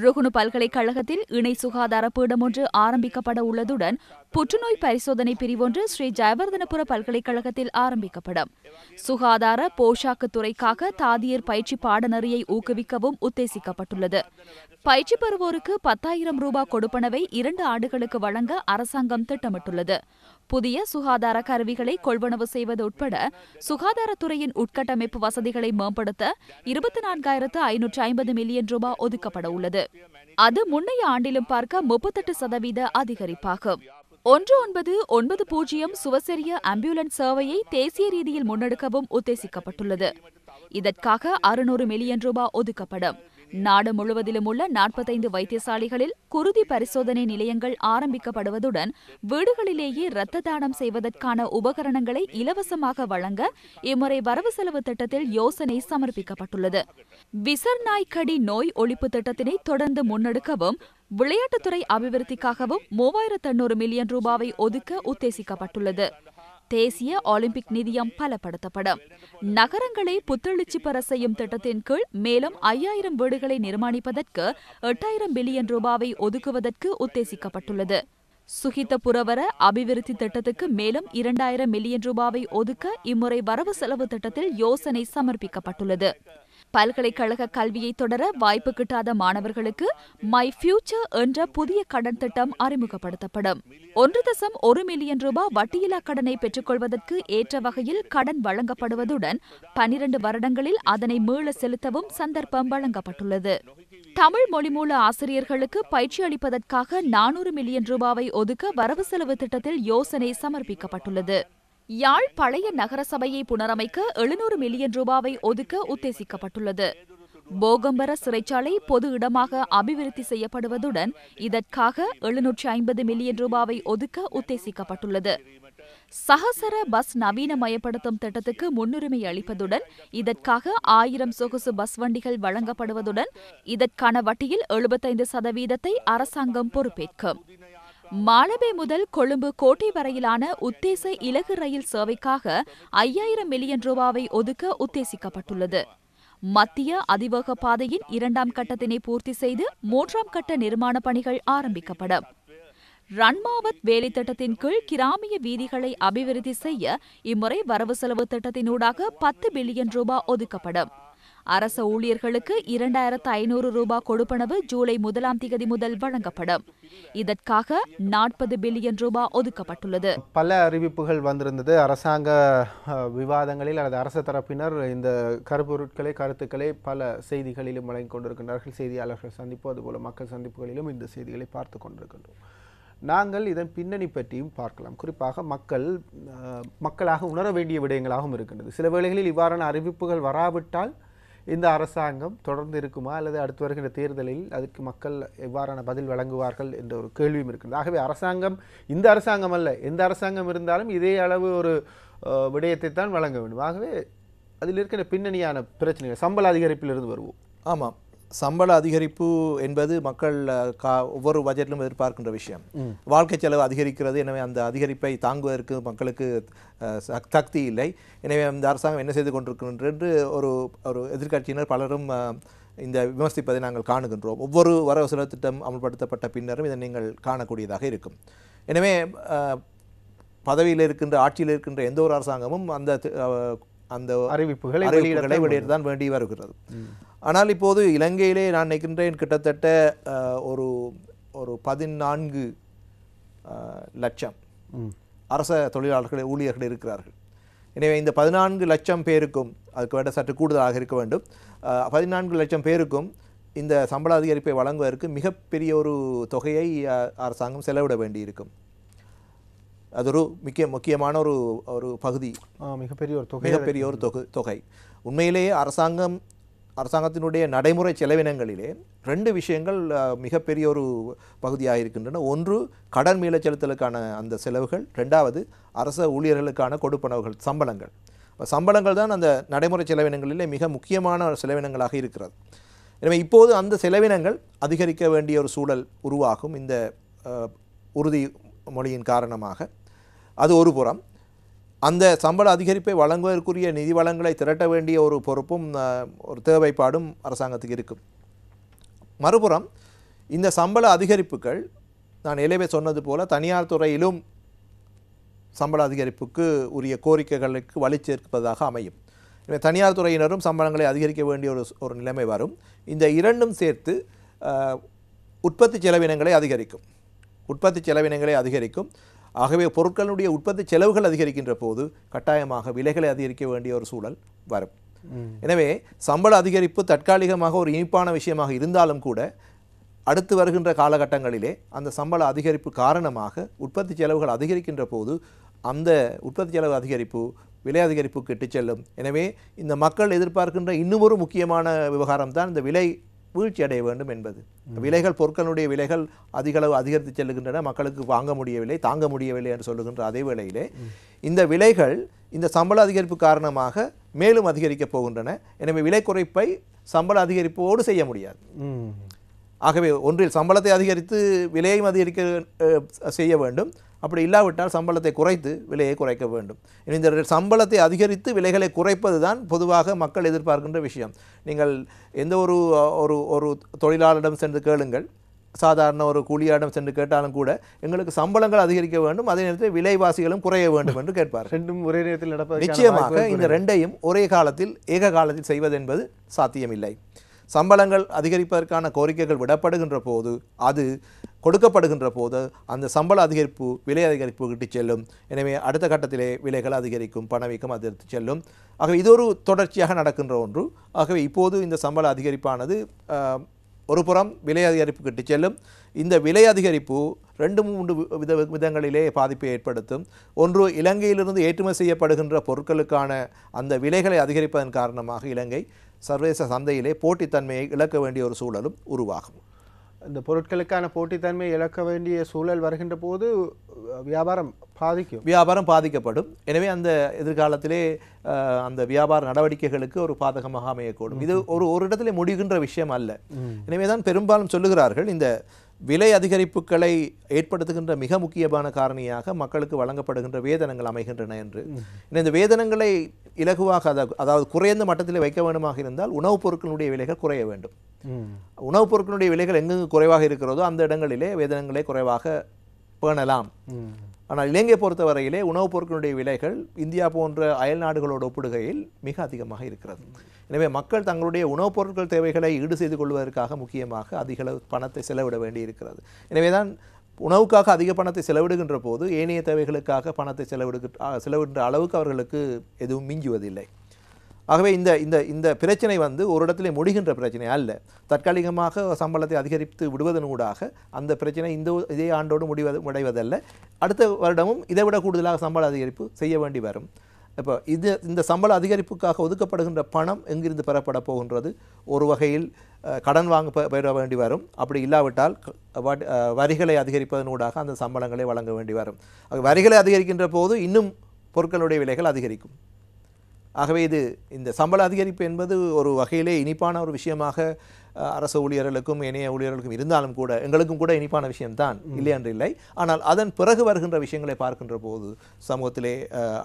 ருகுணு பல்கலைக்கழகத்தில் இணை சுகாதார பீடம் ஒன்று ஆரம்பிக்கப்பட உள்ளதுடன் புற்றுநோய் பரிசோதனை பிரிவொன்று ஸ்ரீ ஜெயவர்தனபுர பல்கலைக்கழகத்தில் ஆரம்பிக்கப்படும். சுகாதார போஷாக்கு துறைக்காக தாதியர் பயிற்சி பாடநெறியை ஊக்குவிக்கவும் உத்தேசிக்கப்பட்டுள்ளது. பயிற்சி பெறுவோருக்கு 10,000 ரூபாய் கொடுப்பனவை 2 ஆண்டுகளுக்கு வழங்க அரசாங்கம் திட்டமிட்டுள்ளது. புதிய சுகாதார கருவிகளை கொள்வனவு செய்வது உட்பட சுகாதாரத்துறையின் உட்கட்டமைப்பு வசதிகளை மேம்படுத்த 24,550 மில்லியன் ரூபாய் ஒதுக்கப்பட உள்ளது. அது முன்னைய ஆண்டிலும் பார்க்க 38% அதிகரிப்பாகும். 1990 சுவசெரிய ஆம்புலன்ஸ் சேவையை தேசிய ரீதியில் முன்னெடுக்கவும் உத்தேசிக்கப்பட்டுள்ளது. இதற்காக 600 மில்லியன் ரூபாய் ஒதுக்கப்படும். நாடு முழுவதிலும் உள்ள 45 வைத்தியசாலைகளில் குருதி பரிசோதனை நிலையங்கள் ஆரம்பிக்கப்படுவதுடன் வீடுகளிலேயே இரத்த தானம் செய்வதற்கான உபகரணங்களை இலவசமாக வழங்க இம்முறை வரவு செலவு திட்டத்தில் யோசனை சமர்ப்பிக்கப்பட்டுள்ளது. விசர்நாய்க்கடி நோய் ஒழிப்பு திட்டத்தினை தொடர்ந்து முன்னெடுக்கவும் விளையாட்டுத்துறை அபிவிருத்திக்காகவும் 3,800 மில்லியன் ரூபாவை ஒதுக்க உத்தேசிக்கப்பட்டுள்ளது. தேசிய ஒலிம்பிக் நிதியம் பலப்படுத்தப்படும். நகரங்களை புத்தெழுச்சி பெற செய்யும் திட்டத்தின் கீழ் மேலும் 5,000 வீடுகளை நிர்மாணிப்பதற்கு 8,000 பில்லியன் ரூபாவை ஒதுக்குவதற்கு உத்தேசிக்கப்பட்டுள்ளது. சுகித்த புரவர அபிவிருத்தி திட்டத்துக்கு மேலும் 2,000 மில்லியன் ரூபாவை ஒதுக்க இம்முறை வரவு செலவு திட்டத்தில் யோசனை சமர்ப்பிக்கப்பட்டுள்ளது. பல்கலைக்கழக கல்வியை தொடர வாய்ப்பு கிட்டாத மாணவர்களுக்கு மை ஃபியூச்சர் என்ற புதிய கடன் திட்டம் அறிமுகப்படுத்தப்படும். 1.1 மில்லியன் ரூபாய் வட்டியில்லா கடனை பெற்றுக்கொள்வதற்கு ஏற்ற வகையில் கடன் வழங்கப்படுவதுடன் 12 வருடங்களில் அதனை மீள செலுத்தவும் சந்தர்ப்பம் வழங்கப்பட்டுள்ளது. தமிழ் மொழிமூல ஆசிரியர்களுக்கு பயிற்சி அளிப்பதற்காக 400 மில்லியன் ரூபாவை ஒதுக்க வரவு செலவு திட்டத்தில் யோசனை சமர்ப்பிக்கப்பட்டுள்ளது. யாழ் பழைய நகரசபையை புனரமைக்க 700 மில்லியன் ரூபாவை ஒதுக்க உத்தேசிக்கப்பட்டுள்ளது. போகம்பர சிறைச்சாலை பொது இடமாக அபிவிருத்தி செய்யப்படுவதுடன் இதற்காக 750 மில்லியன் ரூபாவை ஒதுக்க உத்தேசிக்கப்பட்டுள்ளது. சகசர பஸ் நவீனமயப்படுத்தும் திட்டத்துக்கு முன்னுரிமை அளிப்பதுடன் இதற்காக 1000 சொகுசு பஸ் வண்டிகள் வழங்கப்படுவதுடன் இதற்கான வட்டியில் 75% அரசாங்கம் பொறுப்பேற்கும். மாலபே முதல் கொழும்பு கோட்டை வரையிலான உத்தேச இலகு ரயில் சேவைக்காக 5,000 மில்லியன் ரூபாவை ஒதுக்க உத்தேசிக்கப்பட்டுள்ளது. மத்திய அதிவேக பாதையின் 2ஆம் கட்டத்தினை பூர்த்தி செய்து 3ஆம் கட்ட நிர்மாண பணிகள் ஆரம்பிக்கப்படும். ரன்மாவத் வேலை திட்டத்தின் கீழ் கிராமிய வீதிகளை அபிவிருத்தி செய்ய இம்முறை வரவு செலவு திட்டத்தினூடாக 10 பில்லியன் ரூபாய் ஒதுக்கப்படும். அரச ஊழியர்களுக்கு 2,500 ரூபாய் கொடுப்பனவு ஜூலை 1ஆம் தேதி முதல் வழங்கப்படும். இதற்காக 40 பில்லியன் ரூபாய் ஒதுக்கப்பட்டுள்ளது. பல அறிவிப்புகள் வந்திருந்தது. அரசாங்க விவாதங்களில் அல்லது அரசு தரப்பினர் இந்த கருத்துக்களை பல செய்திகளிலும் வழங்கிக் கொண்டிருக்கின்றார்கள். செய்தியாளர்கள் சந்திப்பு அதுபோல மக்கள் சந்திப்புகளிலும் இந்த செய்திகளை பார்த்து கொண்டிருக்கின்றோம். நாங்கள் இதன் பின்னணி பற்றியும் பார்க்கலாம். குறிப்பாக மக்களாக உணர வேண்டிய விடயங்களாகவும் இருக்கின்றது. சில வேளைகளில் இவ்வாறான அறிவிப்புகள் வராவிட்டால் இந்த அரசாங்கம் தொடர்ந்து இருக்குமா அல்லது அடுத்து வருகின்ற தேர்தலில் அதுக்கு மக்கள் எவ்வாறான பதில் வழங்குவார்கள் என்ற ஒரு கேள்வியும் இருக்கின்றது. ஆகவே அரசாங்கம் இந்த அரசாங்கம் அல்ல, எந்த அரசாங்கம் இருந்தாலும் இதே அளவு ஒரு விடயத்தை தான் வழங்க வேண்டும். ஆகவே அதில் இருக்கிற பின்னணியான பிரச்சனைகள் சம்பள அதிகரிப்பிலிருந்து வருவோம். ஆமாம், சம்பள அதிகரிப்பு என்பது மக்கள் ஒவ்வொரு பட்ஜெட்டிலும் எதிர்பார்க்கின்ற விஷயம். வாழ்க்கை செலவு அதிகரிக்கிறது. எனவே அந்த அதிகரிப்பை தாங்குவதற்கு மக்களுக்கு சக்தி இல்லை. எனவே இந்த அரசாங்கம் என்ன செய்து கொண்டிருக்கின்றது என்று ஒரு எதிர்க்கட்சியினர் பலரும் இந்த விமர்சிப்பதை நாங்கள் காணுகின்றோம். ஒவ்வொரு வரவு செலவு திட்டம் அமல்படுத்தப்பட்ட பின்னரும் இதை நீங்கள் காணக்கூடியதாக இருக்கும். எனவே பதவியில் இருக்கின்ற ஆட்சியில் இருக்கின்ற எந்த ஒரு அரசாங்கமும் அந்த அறிவிப்புகளை வெளியிடத்தான் வேண்டி வருகிறது. ஆனால் இப்போது இலங்கையிலே நான் நினைக்கின்றேன் கிட்டத்தட்ட ஒரு 14 லட்சம் அரச தொழிலாளர்கள் ஊழியர்கள் இருக்கிறார்கள். எனவே இந்த 14 லட்சம் பேருக்கும் அதுக்கு வேண்ட சற்று கூடுதலாக இருக்க வேண்டும். 14 லட்சம் பேருக்கும் இந்த சம்பள அதிகரிப்பை வழங்குவதற்கு மிகப்பெரிய ஒரு தொகையை அரசாங்கம் செலவிட வேண்டியிருக்கும். அது ஒரு முக்கியமான ஒரு பகுதி, மிகப்பெரிய ஒரு தொகை. உண்மையிலேயே அரசாங்கம் அரசாங்கத்தினுடைய நடைமுறை செலவினங்களிலே 2 விஷயங்கள் மிகப்பெரிய ஒரு பகுதியாக இருக்கின்றன. ஒன்று கடன் மீளச் செலுத்தலுக்கான அந்த செலவுகள், 2வது அரச ஊழியர்களுக்கான கொடுப்பனவுகள், சம்பளங்கள். சம்பளங்கள் தான் அந்த நடைமுறை செலவினங்களிலே மிக முக்கியமான செலவினங்களாக இருக்கிறது. எனவே இப்போது அந்த செலவினங்கள் அதிகரிக்க வேண்டிய ஒரு சூழல் உருவாகும் இந்த உறுதிமொழியின் காரணமாக. அது ஒரு புறம். அந்த சம்பள அதிகரிப்பை வழங்குவதற்குரிய நிதி வளங்களை திரட்ட வேண்டிய ஒரு பொறுப்பும் ஒரு தேவைப்பாடும் அரசாங்கத்துக்கு இருக்கும். மறுபுறம் இந்த சம்பள அதிகரிப்புகள் நான் ஏற்கனவே சொன்னது போல தனியார் துறையிலும் சம்பள அதிகரிப்புக்கு உரிய கோரிக்கைகளுக்கு வழி சேர்ப்பதாக அமையும். எனவே தனியார் துறையினரும் சம்பளங்களை அதிகரிக்க வேண்டிய ஒரு நிலைமை வரும். இந்த இரண்டும் சேர்த்து உற்பத்தி செலவினங்களை அதிகரிக்கும். ஆகவே பொருட்களுடைய உற்பத்தி செலவுகள் அதிகரிக்கின்ற போது கட்டாயமாக விலைகளை அதிகரிக்க வேண்டிய ஒரு சூழல் வரும். எனவே சம்பள அதிகரிப்பு தற்காலிகமாக ஒரு இனிப்பான விஷயமாக இருந்தாலும் கூட அடுத்து வருகின்ற காலகட்டங்களிலே அந்த சம்பள அதிகரிப்பு காரணமாக உற்பத்தி செலவுகள் அதிகரிக்கின்ற போது அந்த உற்பத்தி செலவு அதிகரிப்பு விலை அதிகரிப்புக்கு இட்டுச் செல்லும். எனவே இந்த மக்கள் எதிர்பார்க்கின்ற இன்னும் ஒரு முக்கியமான விவகாரம் தான் இந்த விலை வீழ்ச்சி அடைய வேண்டும் என்பது. விலைகள், பொருட்களுடைய விலைகள் அதிகளவு அதிகரித்து செல்லுகின்றன, மக்களுக்கு வாங்க முடியவில்லை, தாங்க முடியவில்லை என்று சொல்லுகின்ற அதே வேளையிலே இந்த விலைகள் இந்த சம்பள அதிகரிப்பு காரணமாக மேலும் அதிகரிக்கப் போகின்றன. எனவே விலை குறைப்பை சம்பள அதிகரிப்போடு செய்ய முடியாது. ஆகவே ஒன்றில் சம்பளத்தை அதிகரித்து விலையையும் அதிகரிக்க செய்ய வேண்டும். அப்படி இல்லாவிட்டால் சம்பளத்தை குறைத்து விலையை குறைக்க வேண்டும். இந்த சம்பளத்தை அதிகரித்து விலைகளை குறைப்பது தான் பொதுவாக மக்கள் எதிர்பார்க்கின்ற விஷயம். நீங்கள் எந்த ஒரு தொழிலாளரிடம் சென்று கேளுங்கள், சாதாரண ஒரு கூலியாரிடம் சென்று கேட்டாலும் கூட எங்களுக்கு சம்பளங்கள் அதிகரிக்க வேண்டும், அதே நேரத்தில் விலைவாசிகளும் குறைய வேண்டும் என்று கேட்பார். ரெண்டும் ஒரே நேரத்தில் நடப்பது நிச்சயமாக இந்த ரெண்டையும் ஒரே காலத்தில் ஏக காலத்தில் செய்வது என்பது சாத்தியமில்லை. சம்பளங்கள் அதிகரிப்பதற்கான கோரிக்கைகள் விடப்படுகின்ற போது, அது கொடுக்கப்படுகின்ற போது அந்த சம்பள அதிகரிப்பு விலை அதிகரிப்பு கிட்டு செல்லும். எனவே அடுத்த கட்டத்திலே விலைகள் அதிகரிக்கும், பணவீக்கம் அதிகரித்து செல்லும். ஆகவே இது ஒரு தொடர்ச்சியாக நடக்கின்ற ஒன்று. ஆகவே இப்போது இந்த சம்பள அதிகரிப்பானது ஒரு புறம் விலை அதிகரிப்பு கிட்டு செல்லும். இந்த விலை அதிகரிப்பு 2-3 விதங்களிலே பாதிப்பை ஏற்படுத்தும். ஒன்று, இலங்கையிலிருந்து ஏற்றுமதி செய்யப்படுகின்ற பொருட்களுக்கான அந்த விலைகளை அதிகரிப்பதன் காரணமாக இலங்கை சர்வதேச சந்தையிலே போட்டித்தன்மையை இழக்க வேண்டிய ஒரு சூழலும் உருவாகும். இந்த பொருட்களுக்கான போட்டித்தன்மையை இழக்க வேண்டிய சூழல் வருகின்ற போது வியாபாரம் பாதிக்கப்படும். எனவே அந்த எதிர்காலத்திலே அந்த வியாபார நடவடிக்கைகளுக்கு ஒரு பாதகமாக அமையக்கூடும். இது ஒரு இடத்திலே முடிகின்ற விஷயம் அல்ல. எனவே தான் பெரும்பாலும் சொல்லுகிறார்கள், இந்த விலை அதிகரிப்புகளை ஏற்படுத்துகின்ற மிக முக்கியமான காரணியாக மக்களுக்கு வழங்கப்படுகின்ற வேதனங்கள் அமைகின்றன என்று. இந்த வேதனங்களை இலகுவாக அதாவது குறைந்த மட்டத்தில் வைக்க வேண்டுமாக இருந்தால் உணவுப் பொருட்களுடைய விலைகள் குறைய வேண்டும். உணவுப் பொருட்களுடைய விலைகள் எங்கு குறைவாக இருக்கிறதோ அந்த இடங்களிலே வேதனங்களை குறைவாக பேணலாம். ஆனால் இலங்கை பொறுத்தவரையிலே உணவுப் பொருட்களுடைய விலைகள் இந்தியா போன்ற அயல் நாடுகளோடு ஒப்பிடுகையில் மிக அதிகமாக இருக்கிறது. எனவே மக்கள் தங்களுடைய உணவுப் பொருட்கள் தேவைகளை ஈடு செய்து கொள்வதற்காக முக்கியமாக அதிக அளவு பணத்தை செலவிட வேண்டியிருக்கிறது. எனவே தான் உணவுக்காக அதிக பணத்தை செலவிடுகின்ற போது ஏனைய தேவைகளுக்காக பணத்தை செலவிடுகின்ற அளவுக்கு அவர்களுக்கு எதுவும் மிஞ்சுவதில்லை. ஆகவே இந்த பிரச்சனை ஒரு இடத்திலே முடிகின்ற பிரச்சனை அல்ல. தற்காலிகமாக சம்பளத்தை அதிகரித்து விடுவதனூடாக அந்த பிரச்சனை இதே ஆண்டோடு முடிவதல்ல. அடுத்த வருடமும் இதைவிட கூடுதலாக சம்பள அதிகரிப்பு செய்ய வேண்டி வரும். இப்போ இந்த சம்பள அதிகரிப்புக்காக ஒதுக்கப்படுகின்ற பணம் எங்கிருந்து பெறப்பட போகின்றது? ஒரு வகையில் கடன் பெற வேண்டி வரும். அப்படி இல்லாவிட்டால் வரிகளை அதிகரிப்பதனூடாக அந்த சம்பளங்களை வழங்க வேண்டி வரும். வரிகளை அதிகரிக்கின்ற போது இன்னும் பொருட்களுடைய விலைகள் அதிகரிக்கும். ஆகவே இந்த சம்பள அதிகரிப்பு என்பது ஒரு வகையிலே இனிப்பான ஒரு விஷயமாக அரசு ஊழியர்களுக்கும் இணைய ஊழியர்களுக்கும் இருந்தாலும் கூட எங்களுக்கும் கூட இனிப்பான விஷயம்தான், இல்லை என்று இல்லை. ஆனால் அதன் பிறகு வருகின்ற விஷயங்களை பார்க்கின்ற போது, சமூகத்திலே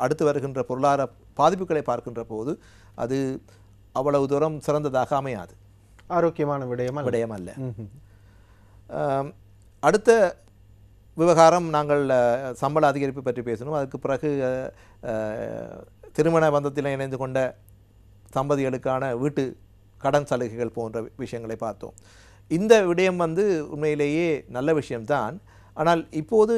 அடுத்து வருகின்ற பொருளாதார பாதிப்புகளை பார்க்கின்ற போது அது அவ்வளவு தூரம் சிறந்ததாக அமையாது, ஆரோக்கியமான விடயம் அல்ல. அடுத்த விவகாரம், நாங்கள் சம்பள அதிகரிப்பு பற்றி பேசணும். அதுக்கு பிறகு திருமண பந்தத்தில் இணைந்து கொண்ட தம்பதிகளுக்கான வீட்டு கடன் சலுகைகள் போன்ற விஷயங்களை பார்த்தோம். இந்த விடயம் உண்மையிலேயே நல்ல விஷயம்தான். ஆனால் இப்போது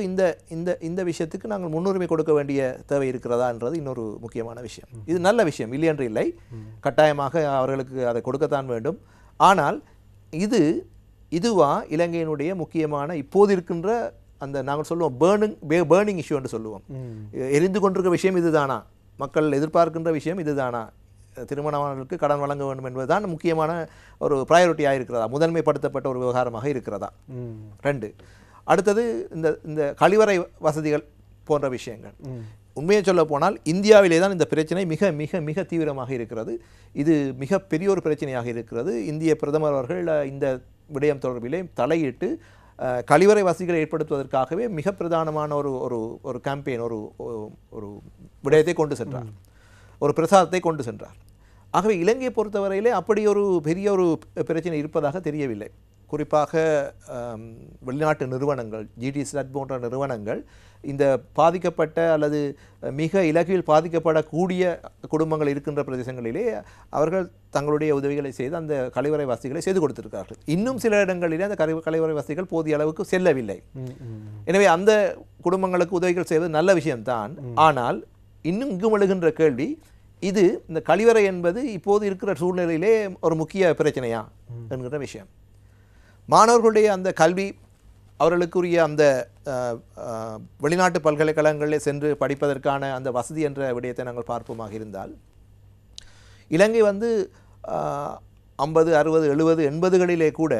இந்த விஷயத்துக்கு நாங்கள் முன்னுரிமை கொடுக்க வேண்டிய தேவை இருக்கிறதா என்றது இன்னொரு முக்கியமான விஷயம். இது நல்ல விஷயம், இல்லை என்று இல்லை, கட்டாயமாக அவர்களுக்கு அதை கொடுக்கத்தான் வேண்டும். ஆனால் இதுவா இலங்கையினுடைய முக்கியமான இப்போது இருக்கின்ற அந்த நாங்கள் சொல்லுவோம் பேர்னிங் இஷ்யூ என்று சொல்லுவோம். எரிந்து கொண்டிருக்கிற விஷயம் இதுதானா? மக்கள் எதிர்பார்க்கின்ற விஷயம் இதுதானா? திருமணமானவர்களுக்கு கடன் வழங்க வேண்டும் என்பதுதான் முக்கியமான ஒரு ப்ரையாரிட்டியாக இருக்கிறதா, முதன்மைப்படுத்தப்பட்ட ஒரு விவகாரமாக இருக்கிறதா. 2 அடுத்தது இந்த கழிவறை வசதிகள் போன்ற விஷயங்கள். உண்மையை சொல்ல போனால் இந்தியாவிலே தான் இந்த பிரச்சனை மிக மிக மிக தீவிரமாக இருக்கிறது. இது மிக பெரிய ஒரு பிரச்சனையாக இருக்கிறது. இந்திய பிரதமர் அவர்கள் இந்த விடயம் தொடர்பிலே தலையிட்டு கழிவறை வசதிகளை ஏற்படுத்துவதற்காகவே மிக பிரதானமான ஒரு கேம்பெயின், ஒரு விடயத்தை கொண்டு சென்றார், ஒரு பிரசாரத்தை கொண்டு சென்றார். ஆகவே இலங்கையை பொறுத்தவரையிலே அப்படி ஒரு பெரிய ஒரு பிரச்சனை இருப்பதாக தெரியவில்லை. குறிப்பாக வெளிநாட்டு நிறுவனங்கள், GTSAT போன்ற நிறுவனங்கள் இந்த பாதிக்கப்பட்ட அல்லது மிக இலகுவில் பாதிக்கப்படக்கூடிய குடும்பங்கள் இருக்கின்ற பிரதேசங்களிலே அவர்கள் தங்களுடைய உதவிகளை செய்து அந்த கழிவறை வசதிகளை செய்து கொடுத்திருக்கிறார்கள். இன்னும் சில இடங்களிலே அந்த கழிவறை வசதிகள் போதிய அளவுக்கு செல்லவில்லை. எனவே அந்த குடும்பங்களுக்கு உதவிகள் செய்வது நல்ல விஷயம்தான். ஆனால் இன்னும் இங்கும் எழுகின்ற கேள்வி, இது இந்த கழிவறை என்பது இப்போது இருக்கிற சூழ்நிலையிலே ஒரு முக்கிய பிரச்சனையா என்கிற விஷயம். மாணவர்களுடைய அந்த கல்வி, அவர்களுக்குரிய அந்த வெளிநாட்டு பல்கலைக்கழகங்களில் சென்று படிப்பதற்கான அந்த வசதி என்ற விடயத்தை நாங்கள் பார்ப்போமாக இருந்தால், இலங்கை 50, 60, 70, 80களிலே கூட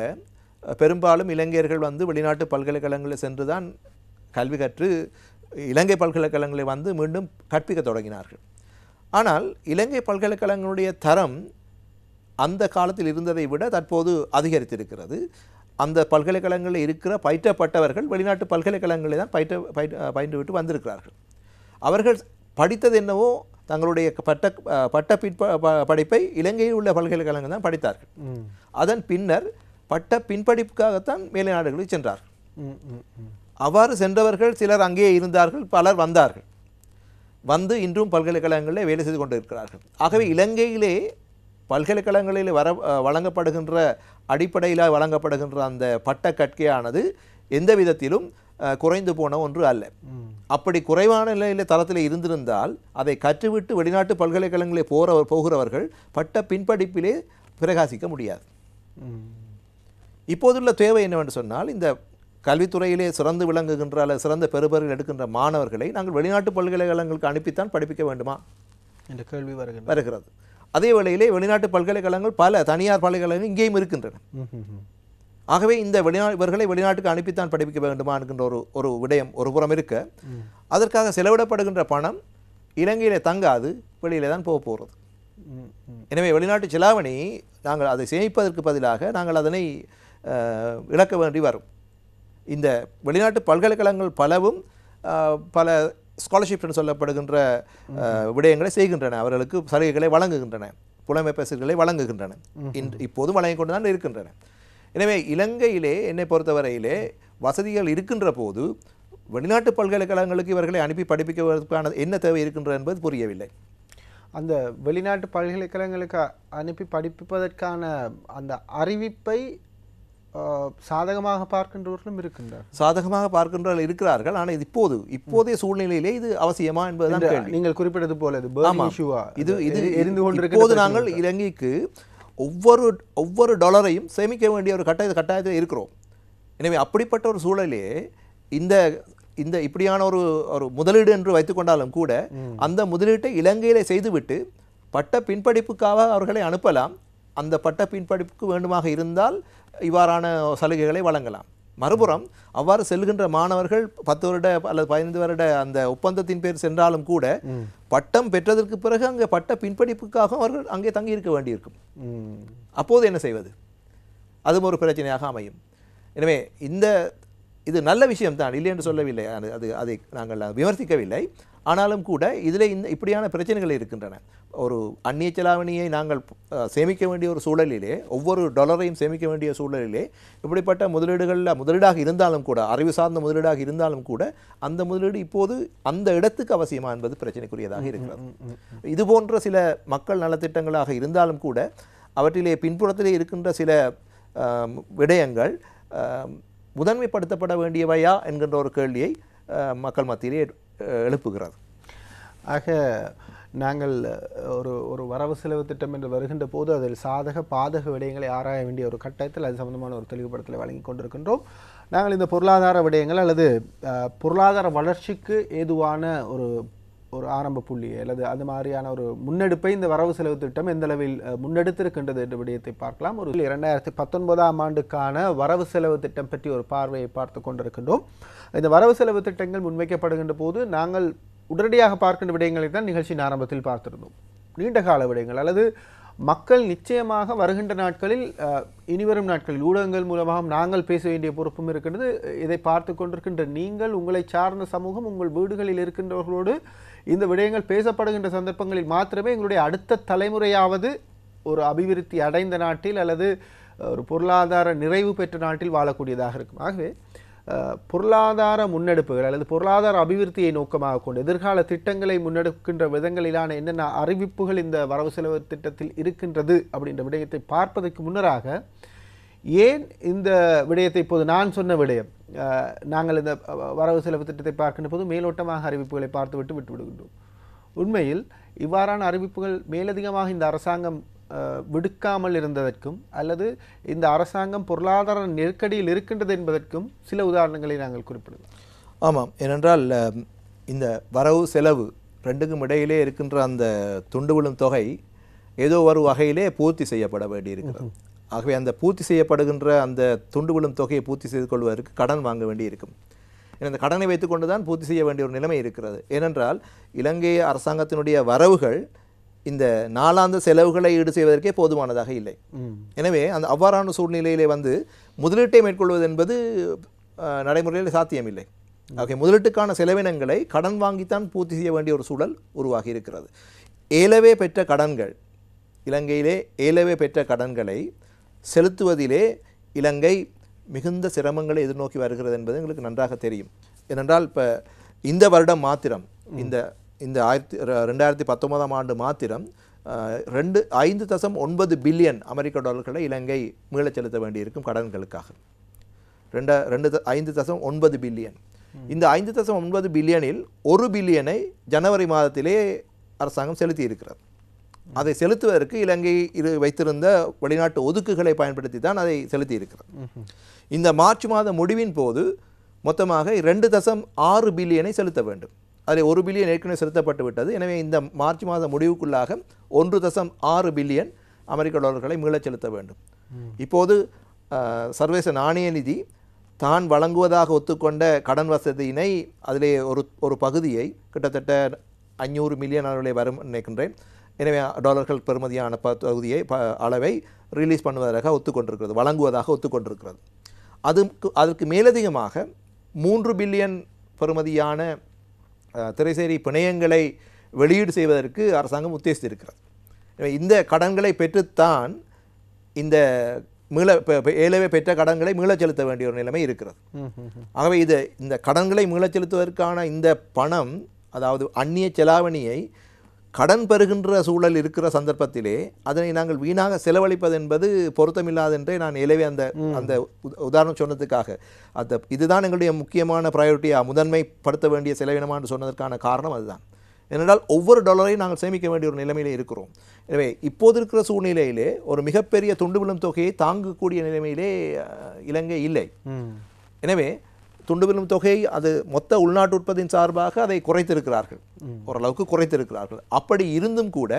பெரும்பாலும் இளைஞர்கள் வெளிநாட்டு பல்கலைக்கழகங்களில் சென்று தான் கல்வி கற்று இலங்கை பல்கலைக்கழகங்களை மீண்டும் கற்பிக்க தொடங்கினார்கள். ஆனால் இலங்கை பல்கலைக்கழகங்களுடைய தரம் அந்த காலத்தில் இருந்ததை விட தற்போது அதிகரித்திருக்கிறது. அந்த பல்கலைக்கழகங்களில் இருக்கிற பயிற்றப்பட்டவர்கள் வெளிநாட்டு பல்கலைக்கழகங்களில் தான் பயின்று விட்டு வந்திருக்கிறார்கள். அவர்கள் படித்தது என்னவோ தங்களுடைய பட்ட படிப்பை இலங்கையில் உள்ள பல்கலைக்கழகங்கள் தான் படித்தார்கள். அதன் பின்னர் பட்ட பின்படிப்புக்காகத்தான் மேலை நாடுகளுக்கு சென்றார்கள். அவ்வாறு சென்றவர்கள் சிலர் அங்கே இருந்தார்கள், பலர் வந்தார்கள், இன்றும் பல்கலைக்கழகங்களில் வேலை செய்து கொண்டிருக்கிறார்கள். ஆகவே இலங்கையிலே பல்கலைக்கழகங்களில் வழங்கப்படுகின்ற அடிப்படையில் வழங்கப்படுகின்ற அந்த பட்ட கற்கையானது எந்த விதத்திலும் குறைந்து போன ஒன்று அல்ல. அப்படி குறைவான நிலையில் தரத்தில் இருந்திருந்தால் அதை கற்றுவிட்டு வெளிநாட்டு பல்கலைக்கழகங்களில் போகிறவர்கள் பட்ட பின்படிப்பிலே பிரகாசிக்க முடியாது. இப்போதுள்ள தேவை என்னவென்று சொன்னால், இந்த கல்வித்துறையிலே சிறந்து விளங்குகின்ற அல்லது சிறந்த பெறுபர்கள் எடுக்கின்ற மாணவர்களை நாங்கள் வெளிநாட்டு பல்கலைக்கழகங்களுக்கு அனுப்பித்தான் படிப்பிக்க வேண்டுமா என்ற கேள்வி வருகிறது. அதே வேளையிலே வெளிநாட்டு பல்கலைக்கழகங்கள் பல தனியார் பல்கலைக்கழகங்கள் இங்கேயும் இருக்கின்றன. ஆகவே இந்த இவர்களை வெளிநாட்டுக்கு அனுப்பித்தான் படிப்பிக்க வேண்டுமா என்கின்ற ஒரு விடயம் ஒரு புறம் இருக்க, அதற்காக செலவிடப்படுகின்ற பணம் இலங்கையிலே தங்காது, வெளியிலே தான் போகிறது. எனவே வெளிநாட்டு செலாவணி நாங்கள் அதை சேமிப்பதற்கு பதிலாக நாங்கள் அதனை இழக்க வேண்டி வரும். இந்த வெளிநாட்டு பல்கலைக்கழகங்கள் பலவும் பல ஸ்காலர்ஷிப் என்று சொல்லப்படுகின்ற விடயங்களை செய்கின்றன, அவர்களுக்கு சலுகைகளை வழங்குகின்றன, புலமை பரிசுகளை வழங்குகின்றன, இப்போதும் வழங்கிக் கொண்டு தான் இருக்கின்றன. எனவே இலங்கையிலே என்னை பொறுத்தவரையிலே வசதிகள் இருக்கின்ற போது வெளிநாட்டு பல்கலைக்கழகங்களுக்கு இவர்களை அனுப்பி படிப்பிப்பதற்கான என்ன தேவை இருக்கின்றது என்பது புரியவில்லை. அந்த வெளிநாட்டு பல்கலைக்கழகங்களுக்கு அனுப்பி படிப்பிப்பதற்கான அந்த அறிவிப்பை சாதகமாக பார்க்கின்றவர்களும் இருக்கின்றார், சாதகமாக பார்க்கின்றவர்கள் இருக்கிறார்கள். ஆனால் இது இப்போதைய சூழ்நிலையிலே இது அவசியமா என்பதுதான் கேள்வி. நீங்கள் குறிப்பிட்டது போல இப்போது நாங்கள் இலங்கைக்கு ஒவ்வொரு டாலரையும் சேமிக்க வேண்டிய ஒரு கட்டாயத்தில் இருக்கிறோம். எனவே அப்படிப்பட்ட ஒரு சூழலே இந்த இப்படியான ஒரு முதலீடு என்று வைத்துக்கொண்டாலும் கூட அந்த முதலீட்டை இலங்கையிலே செய்துவிட்டு பட்ட பின்படிப்புக்காக அவர்களை அனுப்பலாம். அந்த பட்ட பின்படிப்புக்கு வேண்டுமாக இருந்தால் இவ்வாறான சலுகைகளை வழங்கலாம். மறுபுறம் அவ்வாறு செல்கின்ற மாணவர்கள் 10 வருட அல்லது 15 வருட அந்த ஒப்பந்தத்தின் பேர் சென்றாலும் கூட பட்டம் பெற்றதற்கு பிறகு அங்கே பட்ட பின்படிப்புக்காக அவர்கள் அங்கே தங்கியிருக்க வேண்டியிருக்கும். அப்போது என்ன செய்வது? அதுவும் ஒரு பிரச்சனையாக அமையும். எனவே இது நல்ல விஷயம்தான், இல்லை என்று சொல்லவில்லை, அதை நாங்கள் விமர்சிக்கவில்லை. ஆனாலும் கூட இதில் இப்படியான பிரச்சனைகள் இருக்கின்றன. ஒரு அந்நிய செலாவணியை நாங்கள் சேமிக்க வேண்டிய ஒரு சூழலிலே, ஒவ்வொரு டாலரையும் சேமிக்க வேண்டிய சூழலிலே இப்படிப்பட்ட முதலீடாக இருந்தாலும் கூட, அறிவு சார்ந்த முதலீடாக இருந்தாலும் கூட அந்த முதலீடு இப்போது அந்த இடத்துக்கு அவசியமா என்பது பிரச்சனைக்குரியதாக இருக்கிறது. இது போன்ற சில மக்கள் நலத்திட்டங்களாக இருந்தாலும் கூட அவற்றிலே பின்புறத்திலே இருக்கின்ற சில விடயங்கள் முதன்மைப்படுத்தப்பட வேண்டியவையா என்கின்ற ஒரு கேள்வியை மக்கள் மத்தியிலே எழுப்புகிறது. ஆக நாங்கள் ஒரு வரவு செலவு திட்டம் என்று வருகின்ற போது அதில் சாதக பாதக விடயங்களை ஆராய வேண்டிய ஒரு கட்டத்தில் அது சம்பந்தமான ஒரு தெளிவுபடுத்தலை வழங்கி கொண்டிருக்கின்றோம். நாங்கள் இந்த பொருளாதார விடயங்கள் அல்லது பொருளாதார வளர்ச்சிக்கு ஏதுவான ஒரு ஒரு ஆரம்ப புள்ளி அல்லது அது மாதிரியான ஒரு முன்னெடுப்பை இந்த வரவு செலவு திட்டம் எந்த அளவில் முன்னெடுத்திருக்கின்றது என்ற விடயத்தை பார்க்கலாம். ஒரு 2019ஆம் ஆண்டுக்கான வரவு செலவு திட்டம் பற்றி ஒரு பார்வையை பார்த்து கொண்டிருக்கின்றோம். இந்த வரவு செலவு திட்டங்கள் முன்வைக்கப்படுகின்ற போது நாங்கள் உடனடியாக பார்க்கின்ற விடயங்களை தான் நிகழ்ச்சியின் ஆரம்பத்தில் பார்த்திருந்தோம். நீண்ட கால விடயங்கள் அல்லது மக்கள் நிச்சயமாக வருகின்ற நாட்களில் இனிவரும் நாட்களில் ஊடகங்கள் மூலமாக நாங்கள் பேச வேண்டிய பொறுப்பும் இருக்கின்றது. இதை பார்த்து கொண்டிருக்கின்ற நீங்கள், உங்களை சார்ந்த சமூகம், உங்கள் வீடுகளில் இருக்கின்றவர்களோடு இந்த விடயங்கள் பேசப்படுகின்ற சந்தர்ப்பங்களில் மாத்திரமே எங்களுடைய அடுத்த தலைமுறையாவது ஒரு அபிவிருத்தி அடைந்த நாட்டில் அல்லது ஒரு பொருளாதார நிறைவு பெற்ற நாட்டில் வாழக்கூடியதாக இருக்கும். ஆகவே பொருளாதார முன்னெடுப்புகள் அல்லது பொருளாதார அபிவிருத்தியை நோக்கமாக கொண்டு எதிர்கால திட்டங்களை முன்னெடுக்கின்ற விதங்களிலான என்னென்ன அறிவிப்புகள் இந்த வரவு செலவு திட்டத்தில் இருக்கின்றது அப்படின்ற விடயத்தை பார்ப்பதற்கு முன்னராக ஏன் இந்த விடயத்தை இப்போது நான் சொன்ன விடயம் நாங்கள் இந்த வரவு செலவு திட்டத்தை பார்க்கின்ற போது மேலோட்டமாக அறிவிப்புகளை பார்த்துவிட்டு விட்டுவிடுகின்றோம். உண்மையில் இவ்வாறான அறிவிப்புகள் மேலதிகமாக இந்த அரசாங்கம் விடுக்காமல் இருந்ததற்கும் அல்லது இந்த அரசாங்கம் பொருளாதார நெருக்கடியில் இருக்கின்றது என்பதற்கும் சில உதாரணங்களை நாங்கள் குறிப்பிடலாம். ஆமாம், ஏனென்றால் இந்த வரவு செலவு ரெண்டுக்கும் இடையிலே இருக்கின்ற அந்த துண்டு விழும் தொகை ஏதோ ஒரு வகையிலே பூர்த்தி செய்யப்பட வேண்டியிருக்கிறது. ஆகவே அந்த பூர்த்தி செய்யப்படுகின்ற அந்த துண்டு விழும் தொகையை பூர்த்தி செய்து கொள்வதற்கு கடன் வாங்க வேண்டியிருக்கும். இந்த கடனை வைத்துக்கொண்டு தான் பூர்த்தி செய்ய வேண்டிய ஒரு நிலைமை இருக்கிறது. ஏனென்றால் இலங்கை அரசாங்கத்தினுடைய வரவுகள் இந்த நாளாந்த செலவுகளை ஈடு செய்வதற்கே போதுமானதாக இல்லை. எனவே அந்த அவ்வாறான சூழ்நிலையிலே முதலீட்டை மேற்கொள்வது என்பது நடைமுறையில் சாத்தியமில்லை. ஆகவே முதலீட்டுக்கான செலவினங்களை கடன் வாங்கித்தான் பூர்த்தி செய்ய வேண்டிய ஒரு சூழல் உருவாகி இருக்கிறது. ஏலவே பெற்ற கடன்கள், இலங்கையிலே ஏலவே பெற்ற கடன்களை செலுத்துவதிலே இலங்கை மிகுந்த சிரமங்களை எதிர்நோக்கி வருகிறது என்பது எங்களுக்கு நன்றாக தெரியும். ஏனென்றால் இப்போ இந்த வருடம் மாத்திரம் இந்த 2019ஆம் ஆண்டு மாத்திரம் 5.9 பில்லியன் அமெரிக்க டாலர்களை இலங்கை மீளச் செலுத்த வேண்டியிருக்கும் கடன்களுக்காக. 5.9 பில்லியன். இந்த 5.9 பில்லியனில் 1 பில்லியனை ஜனவரி மாதத்திலே அரசாங்கம் செலுத்தி இருக்கிறது. அதை செலுத்துவதற்கு இலங்கை வைத்திருந்த வெளிநாட்டு ஒதுக்குகளை பயன்படுத்தி தான் அதை செலுத்தி இருக்கிறது. இந்த மார்ச் மாத முடிவின் போது மொத்தமாக 2.6 பில்லியனை செலுத்த வேண்டும். அதில் 1 பில்லியன் ஏற்கனவே செலுத்தப்பட்டு விட்டது. எனவே இந்த மார்ச் மாத முடிவுக்குள்ளாக 1.6 பில்லியன் அமெரிக்க டாலர்களை மீளச் செலுத்த வேண்டும். இப்போது சர்வதேச நாணய நிதி தான் வழங்குவதாக ஒத்துக்கொண்ட கடன் வசதியினை அதிலே ஒரு பகுதியை கிட்டத்தட்ட 500 மில்லியன் அளவிலே வரும் நினைக்கின்றேன். எனவே டாலர்கள் பெறுமதியான பகுதியை அளவை ரிலீஸ் பண்ணுவதாக ஒத்துக்கொண்டிருக்கிறது, வழங்குவதாக ஒத்துக்கொண்டிருக்கிறது. அதற்கு மேலதிகமாக 3 பில்லியன் பெறுமதியான திரைசேரி பிணையங்களை வெளியீடு செய்வதற்கு அரசாங்கம் உத்தேசித்திருக்கிறது. இந்த கடன்களை பெற்றுத்தான் இந்த ஏலவே பெற்ற கடன்களை மீளச் செலுத்த வேண்டிய ஒரு நிலைமை இருக்கிறது. ஆகவே இந்த கடன்களை மீளச் செலுத்துவதற்கான இந்த பணம், அதாவது அந்நிய செலாவணியை கடன் பெறுகின்ற சூழல் இருக்கிற சந்தர்ப்பத்திலே அதனை நாங்கள் வீணாக செலவழிப்பது என்பது பொருத்தமில்லாது என்றே நான் ஏலவே அந்த உதாரணம் சொன்னதுக்காக இதுதான் எங்களுடைய முக்கியமான ப்ரையாரிட்டியாக முதன்மைப்படுத்த வேண்டிய செலவினமானு சொன்னதற்கான காரணம் அதுதான். ஏனென்றால் ஒவ்வொரு டாலரையும் நாங்கள் சேமிக்க வேண்டிய ஒரு நிலைமையிலே இருக்கிறோம். எனவே இப்போது இருக்கிற சூழ்நிலையிலே ஒரு மிகப்பெரிய துண்டு விழும் தொகையை தாங்கக்கூடிய நிலைமையிலே இலங்கை இல்லை. எனவே துண்டு விழும் தொகையை அது மொத்த உள்நாட்டு உற்பத்தியின் சார்பாக அதை குறைத்திருக்கிறார்கள், ஓரளவுக்கு குறைத்திருக்கிறார்கள். அப்படி இருந்தும் கூட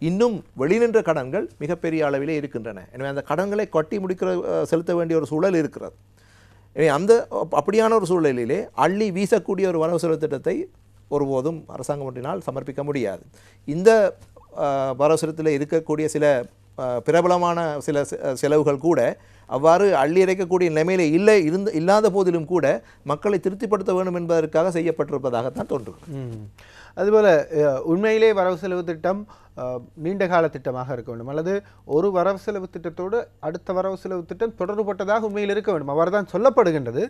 இன்னும் வெளிநின்ற கடன்கள் மிகப்பெரிய அளவிலே இருக்கின்றன. எனவே அந்த கடன்களை கட்டி செலுத்த வேண்டிய ஒரு சூழல் இருக்கிறது. எனவே அப்படியான ஒரு சூழலிலே அள்ளி வீசக்கூடிய ஒரு வரவு செலவு திட்டத்தை ஒருபோதும் அரசாங்கம் ஒன்றினால் சமர்ப்பிக்க முடியாது. இந்த வரவு செலவில் இருக்கக்கூடிய சில பிரபலமான சில செலவுகள் கூட அவ்வாறு அள்ளி இறைக்கக்கூடிய நிலைமையிலே இல்லாத போதிலும் கூட மக்களை திருப்திப்படுத்த வேண்டும் என்பதற்காக செய்யப்பட்டிருப்பதாகத்தான் தோன்றுகிறது. அதுபோல் உண்மையிலே வரவு செலவு திட்டம் நீண்ட கால திட்டமாக இருக்க வேண்டும், அல்லது ஒரு வரவு செலவு திட்டத்தோடு அடுத்த வரவு செலவு திட்டம் தொடர்புபட்டதாக உண்மையில் இருக்க வேண்டும், அவ்வாறு தான் சொல்லப்படுகின்றது.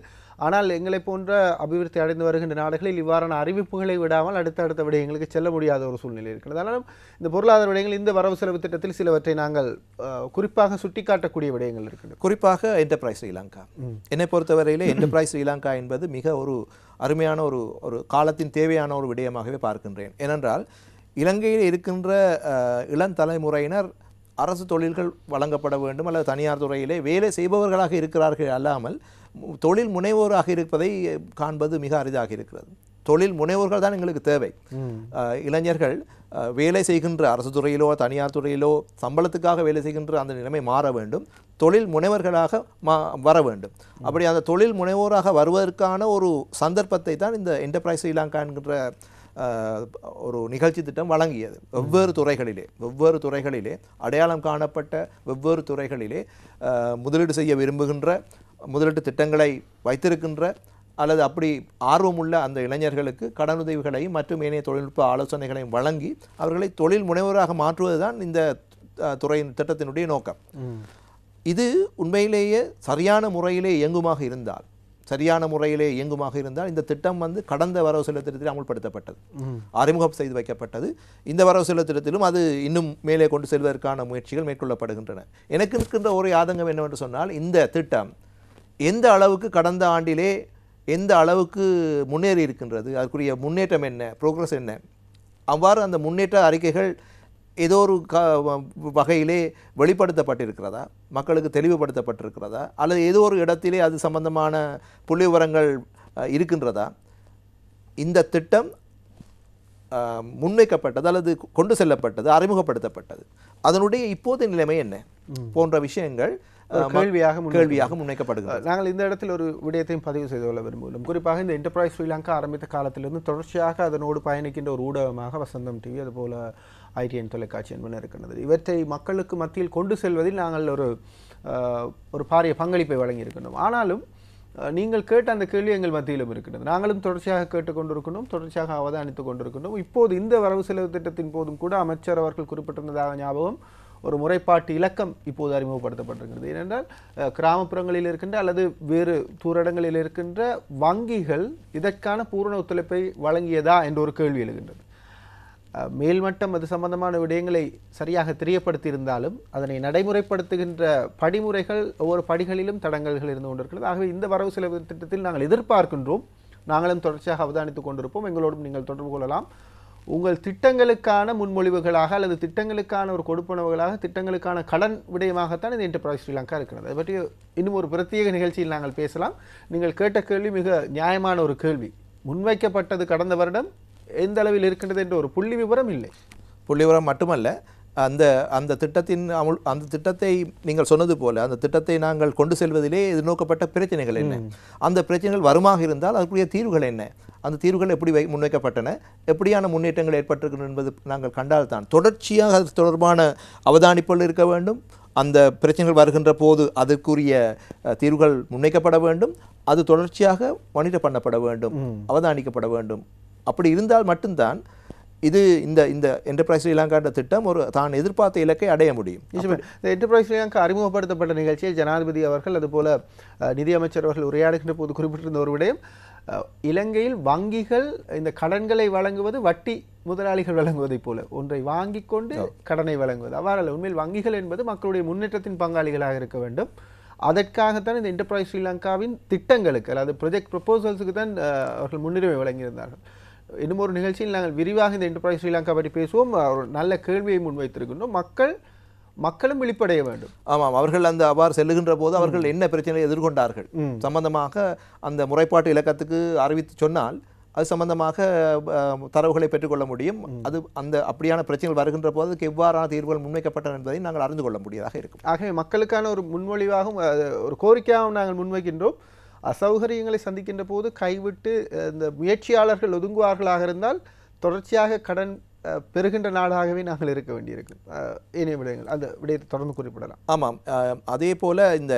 ஆனால் எங்களை போன்ற அபிவிருத்தி அடைந்து வருகின்ற நாடுகளில் இவ்வாறான அறிவிப்புகளை விடாமல் அடுத்த விடயங்களுக்கு செல்ல முடியாத ஒரு சூழ்நிலை இருக்கிறது. அதனாலும் இந்த பொருளாதார விடயங்கள் இந்த வரவு செலவு திட்டத்தில் சிலவற்றை நாங்கள் குறிப்பாக சுட்டிக்காட்டக்கூடிய விடயங்கள் இருக்கின்றன. குறிப்பாக என்டர்பிரைஸ் ஸ்ரீலங்கா, என்னை பொறுத்தவரையிலே என்டர்பிரைஸ் ஸ்ரீலங்கா என்பது மிக ஒரு அருமையான ஒரு காலத்தின் தேவையான ஒரு விடயமாகவே பார்க்கின்றேன். ஏனென்றால் இலங்கையில் இருக்கின்ற இளம் தலைமுறையினர் அரசு தொழில்கள் வழங்கப்பட வேண்டும் அல்லது தனியார் துறையிலே வேலை செய்பவர்களாக இருக்கிறார்கள் அல்லாமல் தொழில் முனைவோராக இருப்பதை காண்பது மிக அரிதாக இருக்கிறது. தொழில் முனைவோர்கள் தான் எங்களுக்கு தேவை. இளைஞர்கள் வேலை செய்கின்ற அரசு துறையிலோ தனியார் துறையிலோ சம்பளத்துக்காக வேலை செய்கின்ற அந்த நிலைமை மாற வேண்டும். தொழில் முனைவர்களாக வர வேண்டும். அப்படி அந்த தொழில் முனைவோராக வருவதற்கான ஒரு சந்தர்ப்பத்தை தான் இந்த என்டர்பிரைஸ் ஸ்ரீலங்கா என்கின்ற ஒரு நிகழ்ச்சி திட்டம் வழங்கியது. வெவ்வேறு துறைகளிலே அடையாளம் காணப்பட்ட வெவ்வேறு துறைகளிலே முதலீடு செய்ய விரும்புகின்ற முதலீட்டு திட்டங்களை வைத்திருக்கின்ற அல்லது அப்படி ஆர்வமுள்ள அந்த இளைஞர்களுக்கு கடனுதவிகளையும் மற்றும் ஏனைய தொழில்நுட்ப ஆலோசனைகளையும் வழங்கி அவர்களை தொழில் முனைவராக மாற்றுவதுதான் இந்த துறையின் திட்டத்தினுடைய நோக்கம். இது உண்மையிலேயே சரியான முறையிலே இயங்குமாக இருந்தால் இந்த திட்டம் கடந்த வரவு செலவு திட்டத்தில் அமுல்படுத்தப்பட்டது, அறிமுகம் செய்து வைக்கப்பட்டது. இந்த வரவு செலவு திட்டத்திலும் அது இன்னும் மேலே கொண்டு செல்வதற்கான முயற்சிகள் மேற்கொள்ளப்படுகின்றன. எனக்கு இருக்கின்ற ஒரு ஆதங்கம் என்னவென்று சொன்னால், இந்த திட்டம் எந்த அளவுக்கு கடந்த ஆண்டிலே எந்த அளவுக்கு முன்னேறி இருக்கின்றது, அதற்குரிய முன்னேற்றம் என்ன, ப்ரோக்ரஸ் என்ன, அவ்வாறு அந்த முன்னேற்ற அறிக்கைகள் ஏதோ ஒரு வகையிலே வெளிப்படுத்தப்பட்டிருக்கிறதா, மக்களுக்கு தெளிவுபடுத்தப்பட்டிருக்கிறதா, அல்லது ஏதோ ஒரு இடத்திலே அது சம்பந்தமான புள்ளி விவரங்கள் இருக்கின்றதா, இந்த திட்டம் முன்வைக்கப்பட்டது அல்லது கொண்டு செல்லப்பட்டது, அறிமுகப்படுத்தப்பட்டது, அதனுடைய இப்போதைய நிலைமை என்ன போன்ற விஷயங்கள் கேள்வியாக முன்வைக்கப்படுகிறது. நாங்கள் இந்த இடத்தில் ஒரு விடயத்தையும் பதிவு செய்து கொள்ள விரும்புகிறோம். குறிப்பாக இந்த என்டர்பிரைஸ் ஸ்ரீலங்கா ஆரம்பித்த காலத்திலிருந்து தொடர்ச்சியாக அதனோடு பயணிக்கின்ற ஒரு ஊடகமாக வசந்தம் டிவி அதுபோல ITN தொலைக்காட்சி என்பன இருக்கின்றது. இவற்றை மக்களுக்கு மத்தியில் கொண்டு செல்வதில் நாங்கள் ஒரு பாரிய பங்களிப்பை வழங்கியிருக்கின்றோம். ஆனாலும் நீங்கள் கேட்ட அந்த கேள்வி எங்கள் மத்தியிலும் இருக்கின்றது. நாங்களும் தொடர்ச்சியாக கேட்டுக்கொண்டிருக்கணும், தொடர்ச்சியாக அவதானித்துக் கொண்டிருக்கணும். இப்போது இந்த வரவு செலவு திட்டத்தின் போதும் கூட அமைச்சர் அவர்கள் குறிப்பிட்டிருந்ததாக ஞாபகம், ஒரு முறைப்பாட்டு இலக்கம் இப்போது அறிமுகப்படுத்தப்பட்டிருக்கிறது. ஏனென்றால் கிராமப்புறங்களில் இருக்கின்ற அல்லது வேறு தூரடங்களில் இருக்கின்ற வங்கிகள் இதற்கான பூரண ஒத்துழைப்பை வழங்கியதா என்ற ஒரு கேள்வி எழுகின்றது. மேல்மட்டம் அது சம்பந்தமான விடயங்களை சரியாக தெரியப்படுத்தியிருந்தாலும் அதனை நடைமுறைப்படுத்துகின்ற படிமுறைகள் ஒவ்வொரு படிகளிலும் தடங்கல்கள் இருந்து கொண்டிருக்கிறது. ஆகவே இந்த வரவு செலவு திட்டத்தில் நாங்கள் எதிர்பார்க்கின்றோம், நாங்களும் தொடர்ச்சியாக அவதானித்துக் கொண்டிருப்போம். எங்களோடும் நீங்கள் தொடர்பு கொள்ளலாம். உங்கள் திட்டங்களுக்கான முன்மொழிவுகளாக அல்லது திட்டங்களுக்கான ஒரு கொடுப்பனவுகளாக திட்டங்களுக்கான கடன் விடயமாகத்தான் இந்த என்டர்பிரைஸ் ஸ்ரீலங்கா இருக்கிறது. அதை பற்றி இன்னும் ஒரு பிரத்யேக நிகழ்ச்சியில் நாங்கள் பேசலாம். நீங்கள் கேட்ட கேள்வி மிக நியாயமான ஒரு கேள்வி. முன்வைக்கப்பட்டது கடந்த வருடம், எந்த அளவில் இருக்கின்றது என்ற ஒரு புள்ளி விவரம் இல்லை. புள்ளி விவரம் மட்டுமல்ல, அந்த திட்டத்தை நீங்கள் சொன்னது போல அந்த திட்டத்தை நாங்கள் கொண்டு செல்வதிலே எதிர்நோக்கப்பட்ட பிரச்சனைகள் என்ன, அந்த பிரச்சனைகள் வருமாக இருந்தால் அதற்குரிய தீர்வுகள் என்ன, அந்த தீர்வுகள் எப்படி முன்வைக்கப்பட்டன, எப்படியான முன்னேற்றங்கள் ஏற்பட்டிருக்கின்றன என்பது நாங்கள் கண்டால்தான் தொடர்ச்சியாக அது தொடர்பான அவதானிப்புகள் இருக்க வேண்டும். அந்த பிரச்சனைகள் வருகின்ற போது அதற்குரிய தீர்வுகள் முன்வைக்கப்பட வேண்டும். அது தொடர்ச்சியாக மானிட்டர் பண்ணப்பட வேண்டும், அவதானிக்கப்பட வேண்டும். அப்படி இருந்தால் மட்டும்தான் இது இந்த என்டர்பிரைஸ் ஸ்ரீலங்கா திட்டம் ஒரு தான் எதிர்பார்த்த இலக்கை அடைய முடியும். இந்த என்டர்பிரைஸ் ஸ்ரீலங்கா அறிமுகப்படுத்தப்பட்ட நிகழ்ச்சியில் ஜனாதிபதி அவர்கள் அதுபோல நிதியமைச்சர் அவர்கள் உரையாடுகின்ற போது குறிப்பிட்டிருந்த ஒரு விடயம், இலங்கையில் வங்கிகள் இந்த கடன்களை வழங்குவது வட்டி முதலாளிகள் வழங்குவதைப் போல ஒன்றை வாங்கி கொண்டு கடனை வழங்குவது. அவ்வாறல்ல, உண்மையில் வங்கிகள் என்பது மக்களுடைய முன்னேற்றத்தின் பங்காளிகளாக இருக்க வேண்டும். அதற்காகத்தான் இந்த என்டர்பிரைஸ் ஸ்ரீலங்காவின் திட்டங்களுக்கு அதாவது ப்ரொஜெக்ட் ப்ரொபோசல்ஸுக்கு தான் அவர்கள் முன்னுரிமை வழங்கியிருந்தார்கள். இன்னும் ஒரு நிகழ்ச்சியில் நாங்கள் விரிவாக இந்த என்டர்பிரைஸ் ஸ்ரீலங்கா பற்றி பேசுவோம். ஒரு நல்ல கேள்வியை முன்வைத்திருக்கின்றோம். மக்களும் விழிப்படைய வேண்டும். ஆமாம், அவர்கள் அவ்வாறு செல்லுகின்ற போது அவர்கள் என்ன பிரச்சனையை எதிர்கொண்டார்கள் சம்பந்தமாக அந்த முறைப்பாட்டு இலக்கத்துக்கு அறிவித்து சொன்னால் அது சம்பந்தமாக தரவுகளை பெற்றுக்கொள்ள முடியும். அது அப்படியான பிரச்சனைகள் வருகின்ற போது அதுக்கு எவ்வாறான தீர்வுகள் முன்வைக்கப்பட்டன என்பதை நாங்கள் அறிந்து கொள்ள முடியதாக இருக்கும். ஆகவே மக்களுக்கான ஒரு முன்மொழிவாகவும் ஒரு கோரிக்கையாகவும் நாங்கள் முன்வைக்கின்றோம். அசௌகரியங்களை சந்திக்கின்ற போது கைவிட்டு இந்த முயற்சியாளர்கள் ஒதுங்குவார்களாக இருந்தால் தொடர்ச்சியாக கடன் பெறுகின்ற நாடாகவே நாங்கள் இருக்க வேண்டியிருக்கு. ஏனைய விடயங்கள் அந்த விடயத்தை தொடர்ந்து குறிப்பிடலாம். ஆமாம், அதே போல இந்த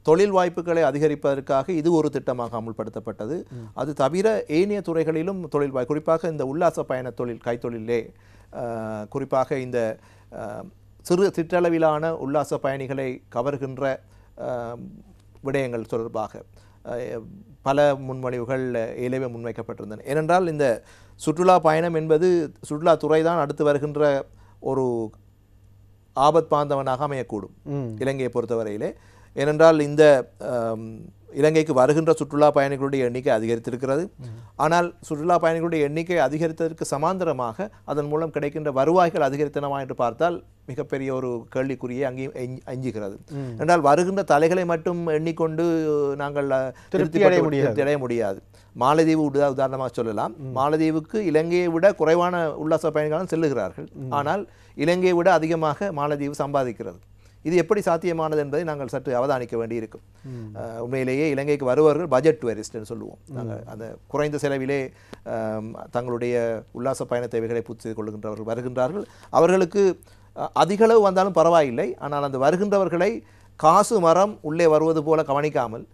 தொழில் வாய்ப்புகளை அதிகரிப்பதற்காக இது ஒரு திட்டமாக அமுல்படுத்தப்பட்டது. அது தவிர ஏனைய துறைகளிலும் தொழில் குறிப்பாக இந்த உல்லாச பயண தொழில் கைத்தொழிலே குறிப்பாக இந்த சிறு சிற்றளவிலான உல்லாச பயணிகளை கவர்கின்ற விடயங்கள் தொடர்பாக பல முன்மொழிவுகள் ஏலவே முன்வைக்கப்பட்டிருந்தன. ஏனென்றால் இந்த சுற்றுலா பயணம் என்பது சுற்றுலாத்துறை தான் அடுத்து வருகின்ற ஒரு ஆபத் பாந்தவனாக அமையக்கூடும் இலங்கையை பொறுத்தவரையிலே. ஏனென்றால் இந்த இலங்கைக்கு வருகின்ற சுற்றுலா பயணிகளுடைய எண்ணிக்கை அதிகரித்திருக்கிறது. ஆனால் சுற்றுலா பயணிகளுடைய எண்ணிக்கை அதிகரித்ததற்கு சமாந்தரமாக அதன் மூலம் கிடைக்கின்ற வருவாய்கள் அதிகரித்தனமா என்று பார்த்தால் மிகப்பெரிய ஒரு கேள்விக்குறியை அங்கேயும் அஞ்சுகிறது. என்றால் வருகின்ற தலைகளை மட்டும் எண்ணிக்கொண்டு நாங்கள் திருப்தி அடைய முடியாது. மாலத்தீவு உதாரணமாக சொல்லலாம். மாலத்தீவுக்கு இலங்கையை விட குறைவான உல்லாச பயணிகளும் செல்லுகிறார்கள். ஆனால் இலங்கையை விட அதிகமாக மாலத்தீவு சம்பாதிக்கிறது. இது எப்படி சாத்தியமானது என்பதை நாங்கள் சற்று அவதானிக்க வேண்டியிருக்கும். உண்மையிலேயே இலங்கைக்கு வருபவர்கள் பட்ஜெட் டூரிஸ்ட்னு சொல்லுவோம். நாங்கள் அந்த குறைந்த செலவிலே தங்களுடைய உல்லாச பயண தேவைகளை பூர்த்தி செய்து கொள்கின்றவர்கள் வருகின்றார்கள். அவர்களுக்கு அதிகளவு வந்தாலும் பரவாயில்லை. ஆனால் அந்த வருகின்றவர்களை காசு மரம் உள்ளே வருவது போல கவனிக்காமல்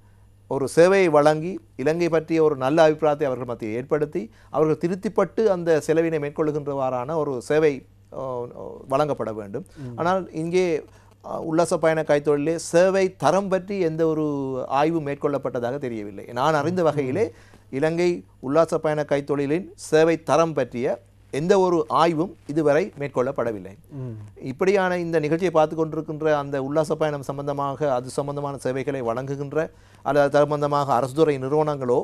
ஒரு சேவையை வழங்கி இலங்கை பற்றிய ஒரு நல்ல அபிப்பிராயத்தை அவர்கள் மத்தியில் ஏற்படுத்தி அவர்கள் திருப்திப்பட்டு அந்த செலவினை மேற்கொள்ளுகின்றவாறான ஒரு சேவை வழங்கப்பட வேண்டும். ஆனால் இங்கே உல்லாச பயண கைத்தொழிலே சேவை தரம் பற்றி எந்த ஒரு ஆய்வு மேற்கொள்ளப்பட்டதாக தெரியவில்லை. நான் அறிந்த வகையிலே இலங்கை உல்லாச பயண கைத்தொழிலின் சேவை தரம் பற்றிய எந்த ஒரு ஆய்வும் இதுவரை மேற்கொள்ளப்படவில்லை. இப்படியான இந்த நிகழ்ச்சியை பார்த்து கொண்டிருக்கின்ற அந்த உல்லாச பயணம் சம்பந்தமாக அது சம்பந்தமான சேவைகளை வழங்குகின்ற அல்லது சம்பந்தமாக அரசுத்துறை நிறுவனங்களோ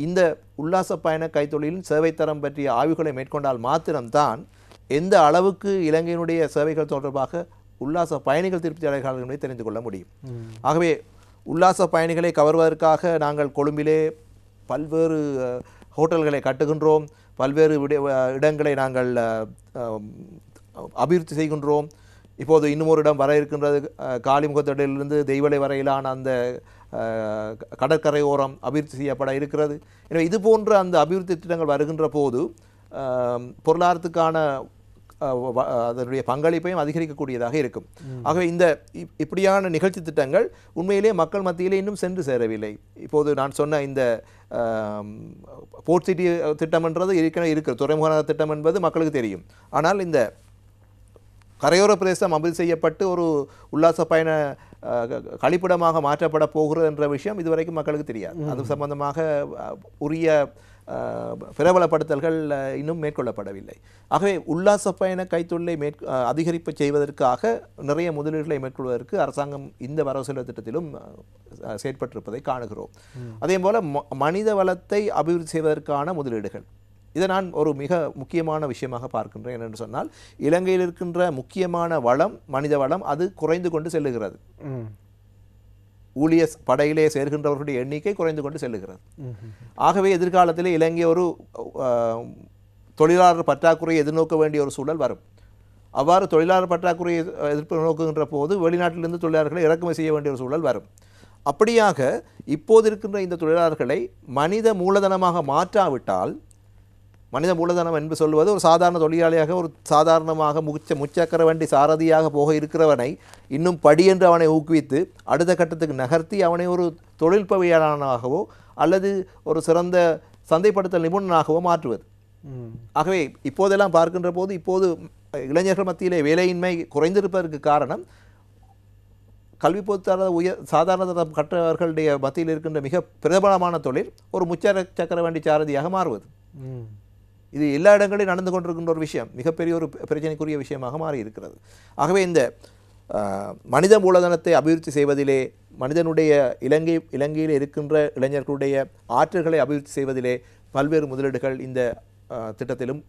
இந்த உல்லாச பயண கைத்தொழிலின் சேவை தரம் பற்றிய ஆய்வுகளை மேற்கொண்டால் மாத்திரம்தான் எந்த அளவுக்கு இலங்கையினுடைய சேவைகள் தொடர்பாக உல்லாச பயணிகள் திருப்தி அடைகிறார்கள் என்பதை தெரிந்து கொள்ள முடியும். ஆகவே உல்லாச பயணிகளை கவர்வதற்காக நாங்கள் கொழும்பிலே பல்வேறு ஹோட்டல்களை கட்டுகின்றோம், பல்வேறு இடங்களை நாங்கள் அபிவிருத்தி செய்கின்றோம். இப்போது இன்னும் ஒரு இடம் வர இருக்கின்றது. காலிமுகத்தொடையிலிருந்து தெய்வலை வரையிலான அந்த கடற்கரை ஓரம் அபிவிருத்தி செய்யப்பட இருக்கிறது. எனவே இது போன்ற அந்த அபிவிருத்தி திட்டங்கள் வருகின்ற போது பொருளாதாரத்துக்கான அதனுடைய பங்களிப்பையும் அதிகரிக்கக்கூடியதாக இருக்கும். ஆகவே இந்த இப்படியான நிகழ்ச்சி திட்டங்கள் உண்மையிலே மக்கள் மத்தியிலே இன்னும் சென்று சேரவில்லை. இப்போது நான் சொன்ன இந்த போர்ட் சிட்டி திட்டம் என்றது இருக்கிற துறைமுக திட்டம் என்பது மக்களுக்கு தெரியும். ஆனால் இந்த கரையோர பிரதேசம் அமல் செய்யப்பட்டு ஒரு உல்லாச பயண கழிப்பிடமாக மாற்றப்பட போகிறது என்ற விஷயம் இதுவரைக்கும் மக்களுக்கு தெரியாது. அது சம்பந்தமாக உரிய பிரபலப்படுத்தல்கள் இன்னும் மேற்கொள்ளப்படவில்லை. ஆகவே உல்லாச பயண கைத்தொழிலை அதிகரிப்பு செய்வதற்காக நிறைய முதலீடுகளை மேற்கொள்வதற்கு அரசாங்கம் இந்த வரவு செலவு திட்டத்திலும் செயற்பட்டிருப்பதை காணுகிறோம். அதே போல மனித வளத்தை அபிவிருத்தி செய்வதற்கான முதலீடுகள், இதை நான் ஒரு மிக முக்கியமான விஷயமாக பார்க்கின்றேன். என்று சொன்னால் இலங்கையில் இருக்கின்ற முக்கியமான வளம் மனித வளம், அது குறைந்து கொண்டு செல்லுகிறது. ஊழிய படையிலே சேர்கின்றவர்களுடைய எண்ணிக்கை குறைந்து கொண்டு செல்லுகிறது. ஆகவே எதிர்காலத்திலே இலங்கை ஒரு தொழிலாளர் பற்றாக்குறையை எதிர்நோக்க வேண்டிய ஒரு சூழல் வரும். அவ்வாறு தொழிலாளர் பற்றாக்குறையை எதிர்நோக்குகின்ற போது வெளிநாட்டிலிருந்து தொழிலாளர்களை இறக்குமதி செய்ய வேண்டிய ஒரு சூழல் வரும். அப்படியாக இப்போது இருக்கின்ற இந்த தொழிலாளர்களை மனித மூலதனமாக மாற்றாவிட்டால், மனித மூலதனம் என்று சொல்வது ஒரு சாதாரண தொழிலாளியாக ஒரு சாதாரணமாக முச்சக்கர வண்டி சாரதியாக போக இருக்கிறவனை இன்னும் படி என்று அவனை ஊக்குவித்து அடுத்த கட்டத்துக்கு நகர்த்தி அவனை ஒரு தொழில்பவியாளனாகவோ அல்லது ஒரு சிறந்த சந்தைப்படுத்தல் நிபுணனாகவோ மாற்றுவது. ஆகவே இப்போதெல்லாம் பார்க்கின்ற போது இப்போது இளைஞர்கள் மத்தியிலே வேலையின்மை குறைந்திருப்பதற்கு காரணம் கல்வி பொதுத்தர சாதாரண தரம் கற்றவர்களுடைய மத்தியில் இருக்கின்ற மிக பிரபலமான தொழில் ஒரு முச்சக்கர வண்டி சாரதியாக மாறுவது. இது எல்லா இடங்களிலும் நடந்து கொண்டிருக்கின்ற ஒரு விஷயம், மிகப்பெரிய ஒரு பிரச்சனைக்குரிய விஷயமாக மாறி இருக்கிறது. ஆகவே இந்த மனித மூலதனத்தை அபிவிருத்தி செய்வதிலே, மனிதனுடைய இலங்கையில் இருக்கின்ற இளைஞர்களுடைய ஆற்றல்களை அபிவிருத்தி செய்வதிலே பல்வேறு முதலீடுகள் இந்த திட்டத்திலும்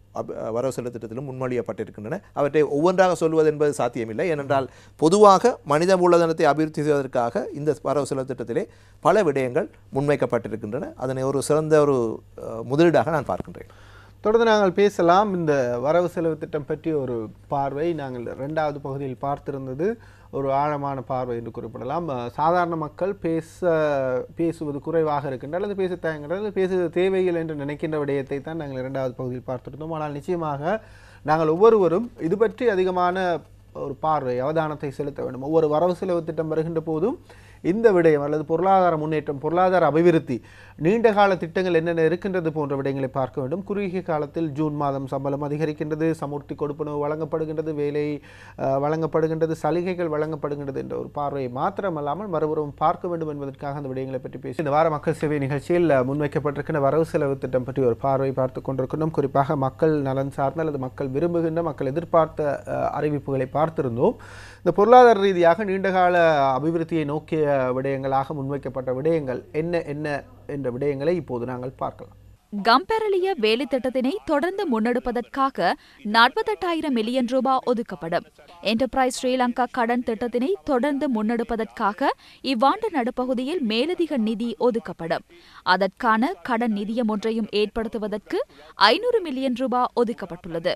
வரவு செலவு திட்டத்திலும் முன்மொழியப்பட்டிருக்கின்றன. அவற்றை ஒவ்வொன்றாக சொல்வது என்பது சாத்தியமில்லை. ஏனென்றால் பொதுவாக மனித மூலதனத்தை அபிவிருத்தி செய்வதற்காக இந்த வரவு செலவு திட்டத்திலே பல விடயங்கள் முன்வைக்கப்பட்டிருக்கின்றன. அதனை ஒரு சிறந்த ஒரு முதலீடாக நான் பார்க்கின்றேன். தொடர்ந்து நாங்கள் பேசலாம். இந்த வரவு செலவு திட்டம் பற்றி ஒரு பார்வை நாங்கள் 2வது பகுதியில் பார்த்திருந்தது ஒரு ஆழமான பார்வை என்று குறிப்பிடலாம். சாதாரண மக்கள் பேசுவது குறைவாக இருக்கின்ற அல்லது பேச தயங்குகிறது, பேசுவது தேவையில்லை என்று நினைக்கின்ற விடயத்தை தான் நாங்கள் 2வது பகுதியில் பார்த்திருந்தோம். ஆனால் நிச்சயமாக நாங்கள் ஒவ்வொருவரும் இது பற்றி அதிகமான ஒரு பார்வை அவதானத்தை செலுத்த வேண்டும். ஒவ்வொரு வரவு செலவு திட்டம் வருகின்ற போதும் இந்த விடயம் அல்லது பொருளாதார முன்னேற்றம், பொருளாதார அபிவிருத்தி, நீண்ட கால திட்டங்கள் என்னென்ன இருக்கின்றது போன்ற விடயங்களை பார்க்க வேண்டும். குறுகிய காலத்தில் ஜூன் மாதம் சம்பளம் அதிகரிக்கின்றது, சமுர்த்தி கொடுப்பனவு வழங்கப்படுகின்றது, வேலை வழங்கப்படுகின்றது, சலுகைகள் வழங்கப்படுகின்றது என்ற ஒரு பார்வையை மாத்திரமல்லாமல் மறுபுறம் பார்க்க வேண்டும் என்பதற்காக அந்த விடயங்களை பற்றி பேசி இந்த வார மக்கள் சேவை நிகழ்ச்சியில் முன்வைக்கப்பட்டிருக்கின்ற வரவு செலவு திட்டம் பற்றி ஒரு பார்வை பார்த்து கொண்டிருக்கின்றோம். குறிப்பாக மக்கள் நலன் சார்ந்த அல்லது மக்கள் விரும்புகின்ற, மக்கள் எதிர்பார்த்த அறிவிப்புகளை பார்த்திருந்தோம். இந்த பொருளாதார ரீதியாக நீண்டகால அபிவிருத்தியை நோக்கிய முக்கிய விடயங்களாக முன்வைக்கப்பட்ட விடயங்கள் என்ன என்ன என்ற விடயங்களை இப்போது நாங்கள் பார்க்கலாம். கம்பெரலிய வேலை திட்டத்தினை தொடர்ந்து முன்னெடுப்பதற்காக 48,000 மில்லியன் ரூபாய் ஒதுக்கப்படும். என்டர்பிரைஸ் ஸ்ரீலங்கா கடன் திட்டத்தினை தொடர்ந்து முன்னெடுப்பதற்காக இவ்வாண்டு நடுப்பகுதியில் மேலதிக நிதி ஒதுக்கப்படும். அதற்கான கடன் நிதியம் ஒன்றையும் ஏற்படுத்துவதற்கு 500 மில்லியன் ரூபாய் ஒதுக்கப்பட்டுள்ளது.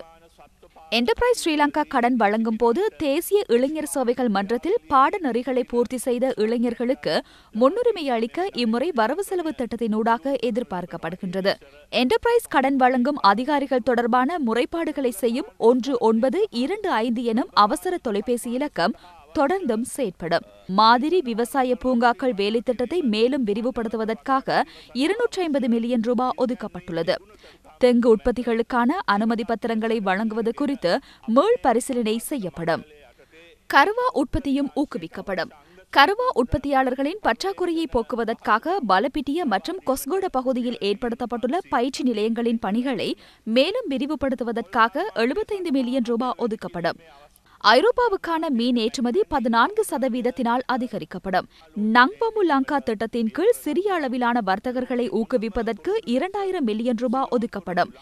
என்டர்பிரைஸ் ஸ்ரீலங்கா கடன் வழங்கும் போது தேசிய இளைஞர் சேவைகள் மன்றத்தில் பாடநெறிகளை பூர்த்தி செய்த இளைஞர்களுக்கு முன்னுரிமை அளிக்க இம்முறை வரவு செலவு திட்டத்தினூடாக எதிர்பார்க்கப்படுகின்றது. என்டர்பிரைஸ் கடன் வழங்கும் அதிகாரிகள் தொடர்பான முறைப்பாடுகளை செய்யும் 1925 எனும் அவசர தொலைபேசி இலக்கம் தொடர்ந்தும் செயற்படும். மாதிரி விவசாய பூங்காக்கள் வேலை திட்டத்தை மேலும் விரிவுபடுத்துவதற்காக 250 மில்லியன் ரூபாய் ஒதுக்கப்பட்டுள்ளது. தெங்கு உற்பத்திகளுக்கான அனுமதி பத்திரங்களை வழங்குவது குறித்து மீள் பரிசீலனை செய்யப்படும். கருவா உற்பத்தியும் ஊக்குவிக்கப்படும். கருவா உற்பத்தியாளர்களின் பற்றாக்குறையை போக்குவதற்காக பலப்பிட்டிய மற்றும் கொஸ்கோட பகுதியில் ஏற்படுத்தப்பட்டுள்ள பயிற்சி நிலையங்களின் பணிகளை மேலும் விரிவுபடுத்துவதற்காக 75 மில்லியன் ரூபாய் ஒதுக்கப்படும். ஐரோப்பாவுக்கான மீன் ஏற்றுமதி 14% அதிகரிக்கப்படும். நங்பமு லங்கா திட்டத்தின் கீழ் சிறிய அளவிலான வர்த்தகர்களை ஊக்குவிப்பதற்கு 2,000 மில்லியன் ரூபாய் ஒதுக்கப்படும்.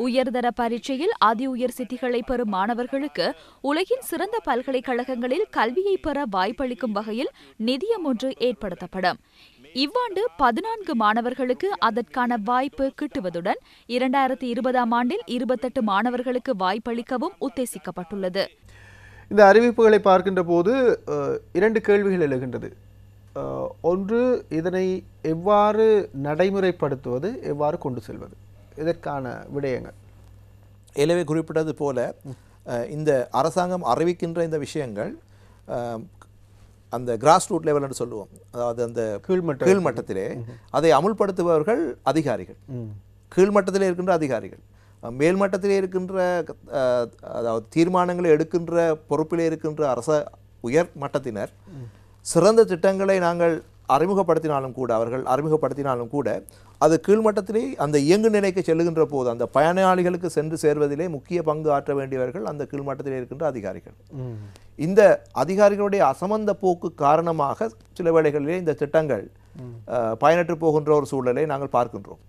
உயர்தர பரீட்சையில் அதி உயர் சித்திகளை பெறும் மாணவர்களுக்கு உலகின் சிறந்த பல்கலைக்கழகங்களில் கல்வியை பெற வாய்ப்பளிக்கும் வகையில் நிதியம் ஒன்று ஏற்படுத்தப்படும். இவ்வாண்டு 14 மாணவர்களுக்கு அதற்கான வாய்ப்பு கிட்டுவதுடன் 2020ஆம் ஆண்டில் 28 மாணவர்களுக்கு வாய்ப்பளிக்கவும் உத்தேசிக்கப்பட்டுள்ளது. இந்த அறிவிப்புகளை பார்க்கின்ற போது 2 கேள்விகள் எழுகின்றது. ஒன்று, இதனை எவ்வாறு நடைமுறைப்படுத்துவது, எவ்வாறு கொண்டு செல்வது, இதற்கான விடயங்கள். ஏலவே குறிப்பிட்டது போல இந்த அரசாங்கம் அறிவிக்கின்ற இந்த விஷயங்கள் அந்த கிராஸ் ரூட் லெவல் என்று சொல்லுவோம், அதாவது அந்த கீழ்மட்டத்திலே அதை அமுல்படுத்துபவர்கள் அதிகாரிகள், கீழ்மட்டத்திலே இருக்கின்ற அதிகாரிகள். மேல்மட்டத்திலே இருக்கின்ற அதாவது தீர்மானங்களை எடுக்கின்ற பொறுப்பிலே இருக்கின்ற அரச உயர் மட்டத்தினர் சிறந்த திட்டங்களை நாங்கள் அறிமுகப்படுத்தினாலும் கூட, அவர்கள் அறிமுகப்படுத்தினாலும் கூட, அது கீழ்மட்டத்திலே அந்த இயங்கு நிலைக்கு செல்லுகின்ற போது அந்த பயனாளிகளுக்கு சென்று சேர்வதிலே முக்கிய பங்கு ஆற்ற வேண்டியவர்கள் அந்த கீழ்மட்டத்திலே இருக்கின்ற அதிகாரிகள். இந்த அதிகாரிகளுடைய அசமந்த போக்கு காரணமாக சில வேளைகளிலே இந்த திட்டங்கள் பயனற்று போகின்ற ஒரு சூழலை நாங்கள் பார்க்கின்றோம்.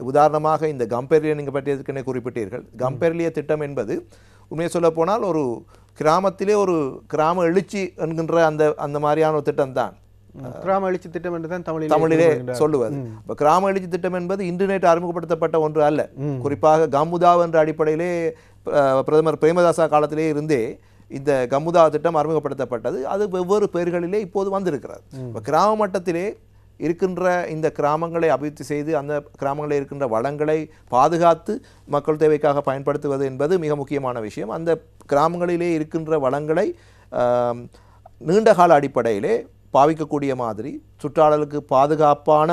உதாரணமாக இந்த கம்பெர்லியை நீங்கள் பற்றியதுக்கென குறிப்பிட்டீர்கள். கம்பெர்லிய திட்டம் என்பது உண்மையை சொல்ல போனால் ஒரு கிராமத்திலே ஒரு கிராம எழுச்சி என்கின்ற அந்த மாதிரியான ஒரு திட்டம் தான். கிராம எழுச்சி திட்டம் என்று தான் தமிழிலே சொல்லுவது. இப்போ கிராம எழுச்சி திட்டம் என்பது இன்டர்நெட் அறிமுகப்படுத்தப்பட்ட ஒன்று அல்ல. குறிப்பாக கம்முதா என்ற அடிப்படையிலே பிரதமர் பிரேமதாசா காலத்திலே இருந்தே இந்த கம்முதா திட்டம் அறிமுகப்படுத்தப்பட்டது. அது வெவ்வேறு பெயர்களிலே இப்போது வந்திருக்கிறது. இப்போ கிராம மட்டத்திலே இருக்கின்ற இந்த கிராமங்களை அபிவிருத்தி செய்து அந்த கிராமங்களில் இருக்கின்ற வளங்களை பாதுகாத்து மக்கள் தேவைக்காக பயன்படுத்துவது என்பது மிக முக்கியமான விஷயம். அந்த கிராமங்களிலே இருக்கின்ற வளங்களை நீண்டகால அடிப்படையிலே பாவிக்கக்கூடிய மாதிரி சுற்றாடலுக்கு பாதுகாப்பான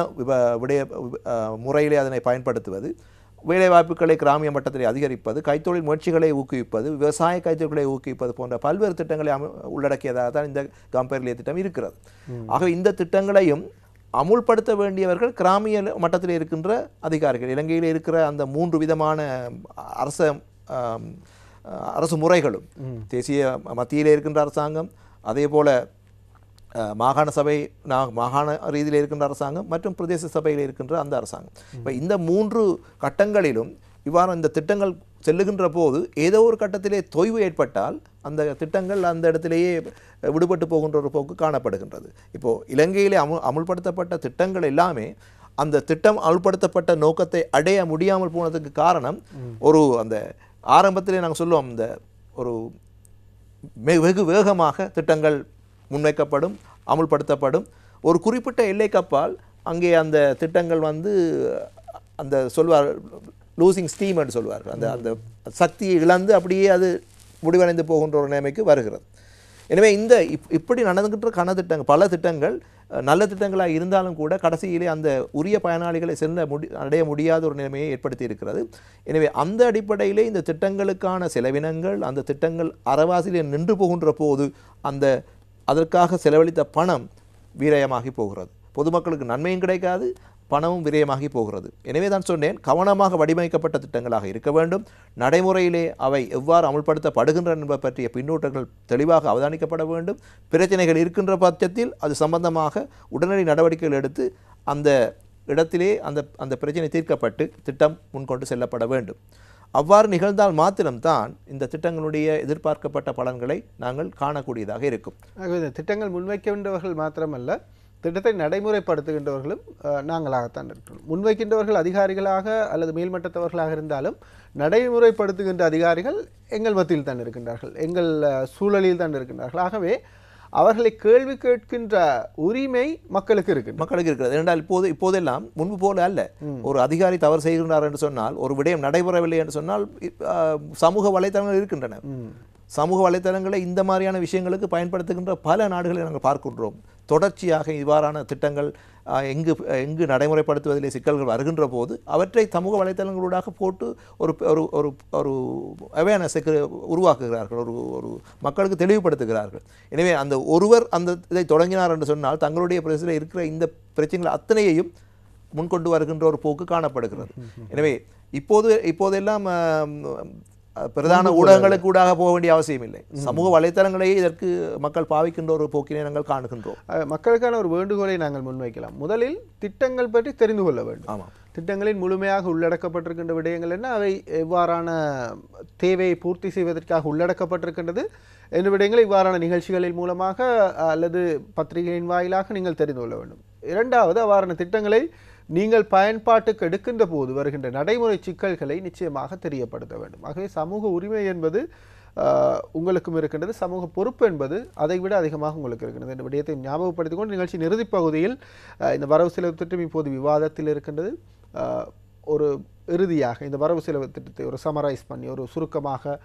முறையிலே அதனை பயன்படுத்துவது, வேலைவாய்ப்புகளை கிராமிய மட்டத்தில் அதிகரிப்பது, கைத்தொழில் முயற்சிகளை ஊக்குவிப்பது, விவசாய கைத்தொழில்களை ஊக்குவிப்பது போன்ற பல்வேறு திட்டங்களை உள்ளடக்கியதாக தான் இந்த கம்பெர்லிய திட்டம் இருக்கிறது. ஆக இந்த திட்டங்களையும் அமுல்படுத்த வேண்டியவர்கள் கிராமிய மட்டத்தில் இருக்கின்ற அதிகாரிகள். இலங்கையில் இருக்கிற அந்த 3 விதமான அரசு முறைகளும், தேசிய மத்தியிலே இருக்கின்ற அரசாங்கம், அதே போல மாகாண சபை மாகாண ரீதியில் இருக்கின்ற அரசாங்கம் மற்றும் பிரதேச சபையில் இருக்கின்ற அந்த அரசாங்கம். இப்போ இந்த 3 கட்டங்களிலும் இவ்வாறு இந்த திட்டங்கள் செல்லுகின்ற போது ஏதோ ஒரு கட்டத்திலே தொய்வு ஏற்பட்டால் அந்த திட்டங்கள் அந்த இடத்திலேயே விடுபட்டு போகின்ற ஒரு போக்கு காணப்படுகின்றது. இப்போது இலங்கையிலே அமுல்படுத்தப்பட்ட திட்டங்கள் எல்லாமே அந்த திட்டம் அமுல்படுத்தப்பட்ட நோக்கத்தை அடைய முடியாமல் போனதுக்கு காரணம் ஒரு அந்த ஆரம்பத்திலே நாங்கள் சொல்லுவோம், இந்த ஒரு வெகு வேகமாக திட்டங்கள் முன்வைக்கப்படும், அமுல்படுத்தப்படும். ஒரு குறிப்பிட்ட எல்லைக்கப்பால் அங்கே அந்த திட்டங்கள் அந்த சொல்வார் லூசிங் ஸ்டீம் என்று சொல்வார்கள், அந்த சக்தியை இழந்து அப்படியே அது முடிவடைந்து போகின்ற ஒரு நிலைமைக்கு வருகிறது. எனவே இந்த இப்படி நடந்துகின்ற திட்டங்கள், பல திட்டங்கள் நல்ல திட்டங்களாக இருந்தாலும் கூட கடைசியிலே அந்த உரிய பயனாளிகளை அடைய முடியாத ஒரு நிலைமையை ஏற்படுத்தி இருக்கிறது. எனவே அந்த அடிப்படையிலே இந்த திட்டங்களுக்கான செலவினங்கள், அந்த திட்டங்கள் அறவாசிலே நின்று போகின்ற போது அதற்காக செலவழித்த பணம் வீரயமாகி போகிறது. பொதுமக்களுக்கு நன்மையும் கிடைக்காது, பணமும் விரயமாகி போகிறது. எனவே தான் சொன்னேன், கவனமாக வடிவமைக்கப்பட்ட திட்டங்களாக இருக்க வேண்டும். நடைமுறையிலே அவை எவ்வாறு அமுல்படுத்தப்படுகின்றன என்பது பற்றிய பின்னூட்டங்கள் தெளிவாக அவதானிக்கப்பட வேண்டும். பிரச்சனைகள் இருக்கின்ற பட்சத்தில் அது சம்பந்தமாக உடனடி நடவடிக்கைகள் எடுத்து அந்த இடத்திலே அந்த பிரச்சனை தீர்க்கப்பட்டு திட்டம் முன்கொண்டு செல்லப்பட வேண்டும். அவ்வாறு நிகழ்ந்தால் மாத்திரம்தான் இந்த திட்டங்களுடைய எதிர்பார்க்கப்பட்ட பலன்களை நாங்கள் காணக்கூடியதாக இருக்கும். இந்த திட்டங்கள் முன்வைக்கின்றவர்கள் மாத்திரமல்ல, திட்டத்தை நடைமுறைப்படுத்துகின்றவர்களும் நாங்களாகத்தான் இருக்கிறோம். முன்வைக்கின்றவர்கள் அதிகாரிகளாக அல்லது மேல்மட்டத்தவர்களாக இருந்தாலும் நடைமுறைப்படுத்துகின்ற அதிகாரிகள் எங்கள் மத்தியில் தான் இருக்கின்றார்கள், எங்கள் சூழலில் தான் இருக்கின்றார்கள். ஆகவே அவர்களை கேள்வி கேட்கின்ற உரிமை மக்களுக்கு இருக்கிறது. ஏனென்றால் இப்போதெல்லாம் முன்பு போல அல்ல. ஒரு அதிகாரி தவறு செய்கின்றார் என்று சொன்னால், ஒரு விடயம் நடைபெறவில்லை என்று சொன்னால் சமூக வலைத்தளங்கள் இருக்கின்றன. சமூக வலைத்தளங்களை இந்த மாதிரியான விஷயங்களுக்கு பயன்படுத்துகின்ற பல நாடுகளை நாங்கள் பார்க்கின்றோம். தொடர்ச்சியாக இவ்வாறான திட்டங்கள் எங்கு நடைமுறைப்படுத்துவதிலே சிக்கல்கள் வருகின்ற போது அவற்றை சமூக வலைத்தளங்களூடாக போட்டு ஒரு ஒரு ஒரு அவேர்னஸை உருவாக்குகிறார்கள், ஒரு மக்களுக்கு தெளிவுபடுத்துகிறார்கள். எனவே அந்த ஒருவர் இதை தொடங்கினார் என்று சொன்னால் தங்களுடைய பிரச்சனையில் இருக்கிற இந்த பிரச்சனைகள் அத்தனையையும் முன்கொண்டு வருகின்ற ஒரு போக்கு காணப்படுகிறது. எனவே இப்போதெல்லாம் பிரதான ஊடகங்களுக்கு ஊடாக போக வேண்டிய அவசியம் இல்லை. சமூக வலைத்தளங்களையே இதற்கு மக்கள் பாவிக்கின்ற ஒரு போக்கினை நாங்கள் காணுகின்றோம். மக்களுக்கான ஒரு வேண்டுகோளை நாங்கள் முன்வைக்கலாம். முதலில் திட்டங்கள் பற்றி தெரிந்து கொள்ள வேண்டும். ஆமாம், திட்டங்களில் முழுமையாக உள்ளடக்கப்பட்டிருக்கின்ற விடயங்கள் என்ன, அவை எவ்வாறான தேவையை பூர்த்தி செய்வதற்காக உள்ளடக்கப்பட்டிருக்கின்றது என்ற விடயங்களை இவ்வாறான நிகழ்ச்சிகளின் மூலமாக அல்லது பத்திரிகையின் வாயிலாக நீங்கள் தெரிந்து கொள்ள வேண்டும். இரண்டாவது, அவ்வாறான திட்டங்களை நீங்கள் பயன்பாட்டுக்கு எடுக்கின்ற போது வருகின்ற நடைமுறை சிக்கல்களை நிச்சயமாக தெரியப்படுத்த வேண்டும். ஆகவே சமூக உரிமை என்பது உங்களுக்கும் இருக்கின்றது, சமூக பொறுப்பு என்பது அதை விட அதிகமாக உங்களுக்கு இருக்கின்றது என்ற விடயத்தை ஞாபகப்படுத்திக் கொண்டு நிகழ்ச்சி இறுதிப் பகுதியில் இந்த வரவு செலவு திட்டம் இப்போது விவாதத்தில் இருக்கின்றது. ஒரு இறுதியாக இந்த வரவு செலவு திட்டத்தை ஒரு சமரைஸ் பண்ணி ஒரு சுருக்கமாக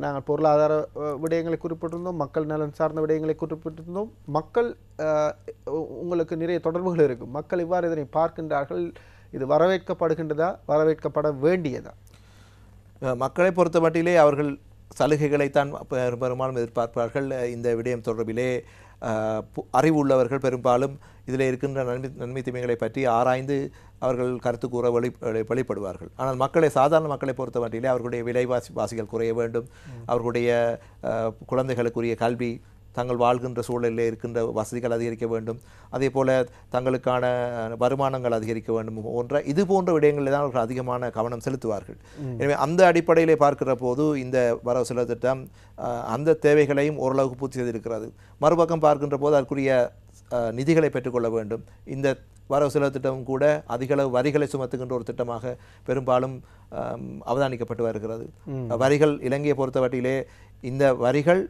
நாங்கள் பொருளாதார விடயங்களை குறிப்பிட்டிருந்தோம், மக்கள் நலன் சார்ந்த விடயங்களை குறிப்பிட்டிருந்தோம். மக்கள் உங்களுக்கு நிறைய தொடர்புகள் இருக்கும். மக்கள் இவ்வாறு இதனை பார்க்கின்றார்கள், இது வரவேற்கப்படுகின்றதா, வரவேற்கப்பட வேண்டியதா? மக்களை பொறுத்த மட்டிலே அவர்கள் சலுகைகளைத்தான் பெரும்பாலும் எதிர்பார்ப்பார்கள். இந்த விடயம் தொடர்பிலே அறிவு உள்ளவர்கள் பெரும்பாலும் இதில் இருக்கின்ற நன்மை தீமைகளை பற்றி ஆராய்ந்து அவர்கள் கருத்து கூற வெளிப்படுவார்கள். ஆனால் சாதாரண மக்களை பொறுத்த மட்டிலே அவர்களுடைய விலைவாசிகள் குறைய வேண்டும், அவர்களுடைய குழந்தைகளுக்குரிய கல்வி, தங்கள் வாழ்கின்ற சூழலில் இருக்கின்ற வசதிகள் அதிகரிக்க வேண்டும், அதே போல தங்களுக்கான வருமானங்கள் அதிகரிக்க வேண்டும் இது போன்ற விடயங்களில் தான் அவர்கள் அதிகமான கவனம் செலுத்துவார்கள். எனவே அந்த அடிப்படையிலே பார்க்கிற போது இந்த வரவு செலவு திட்டம் அந்த தேவைகளையும் ஓரளவுக்கு பூர்த்தி செய்திருக்கிறது. மறுபக்கம் பார்க்கின்ற போது அதற்குரிய நிதிகளை பெற்றுக்கொள்ள வேண்டும். இந்த வரவு செலவு திட்டமும் கூட அதிகளவு வரிகளை சுமத்துகின்ற ஒரு திட்டமாக பெரும்பாலும் அவதானிக்கப்பட்டு வருகிறது. வரிகள் இலங்கையை பொறுத்தவரையிலே இந்த வரிகள்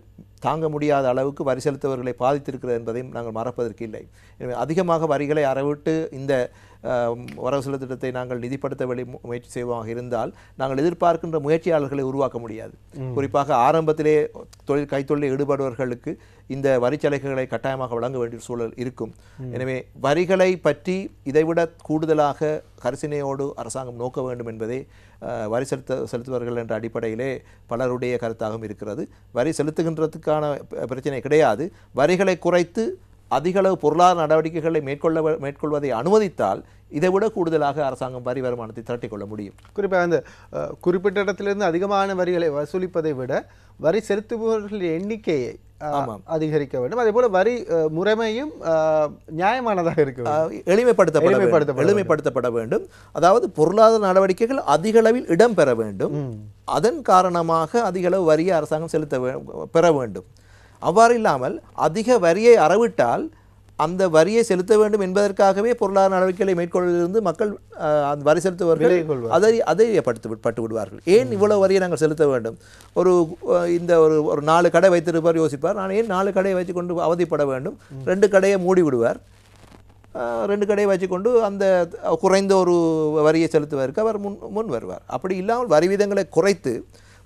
தாங்க முடியாத அளவுக்கு வரி செலுத்தவர்களை பாதித்திருக்கிறது என்பதையும் நாங்கள் மறப்பதற்கு இல்லை. எனவே அதிகமாக வரிகளை அறவிட்டு இந்த வரவு செலவு திட்டத்தை நாங்கள் நிதிப்படுத்த முயற்சி செய்வதாக இருந்தால் நாங்கள் எதிர்பார்க்கின்ற முயற்சியாளர்களை உருவாக்க முடியாது. குறிப்பாக ஆரம்பத்திலே கைத்தொழிலில் ஈடுபடுபவர்களுக்கு இந்த வரிச்சலுகைகளை கட்டாயமாக வழங்க வேண்டிய சூழல் இருக்கும். எனவே வரிகளை பற்றி இதைவிட கூடுதலாக கரிசனையோடு அரசாங்கம் நோக்க வேண்டும் என்பதே வரி செலுத்துவர்கள் என்ற அடிப்படையிலே பலருடைய கருத்தாகவும் இருக்கிறது. வரி செலுத்துகின்றதுக்கான பிரச்சனை கிடையாது. வரிகளை குறைத்து அதிகளவு பொருளாதார நடவடிக்கைகளை மேற்கொள்வதை அனுமதித்தால் இதைவிட கூடுதலாக அரசாங்கம் வரி வருமானத்தை திரட்டிக்கொள்ள முடியும். குறிப்பாக அந்த குறிப்பிட்ட இடத்திலிருந்து அதிகமான வரிகளை வசூலிப்பதை விட வரி செலுத்துபவர்களின் எண்ணிக்கையை அதிகரிக்க வேண்டும். அதே போல வரி முறைமையும் நியாயமானதாக இருக்க எளிமைப்படுத்தப்பட வேண்டும். அதாவது பொருளாதார நடவடிக்கைகள் அதிக அளவில் இடம்பெற வேண்டும். அதன் காரணமாக அதிக அளவு வரியை அரசாங்கம் பெற வேண்டும். அவ்வாறு இல்லாமல் அதிக வரியை அறவிட்டால் அந்த வரியை செலுத்த வேண்டும் என்பதற்காகவே பொருளாதார நடவடிக்கைகளை மேற்கொள்வதிலிருந்து மக்கள் அந்த வரி செலுத்துவர்கள் அதை விடுவார்கள். ஏன் இவ்வளவு வரியை நாங்கள் செலுத்த வேண்டும்? ஒரு 4 கடை வைத்திருப்பார், யோசிப்பார், நான் ஏன் 4 கடையை வச்சுக்கொண்டு அவதிப்பட வேண்டும்? 2 கடையை மூடி விடுவார். 2 கடையை வச்சுக்கொண்டு அந்த குறைந்த ஒரு வரியை செலுத்துவதற்கு அவர் முன் வருவார். அப்படி இல்லாமல் வரி வீதங்களை குறைத்து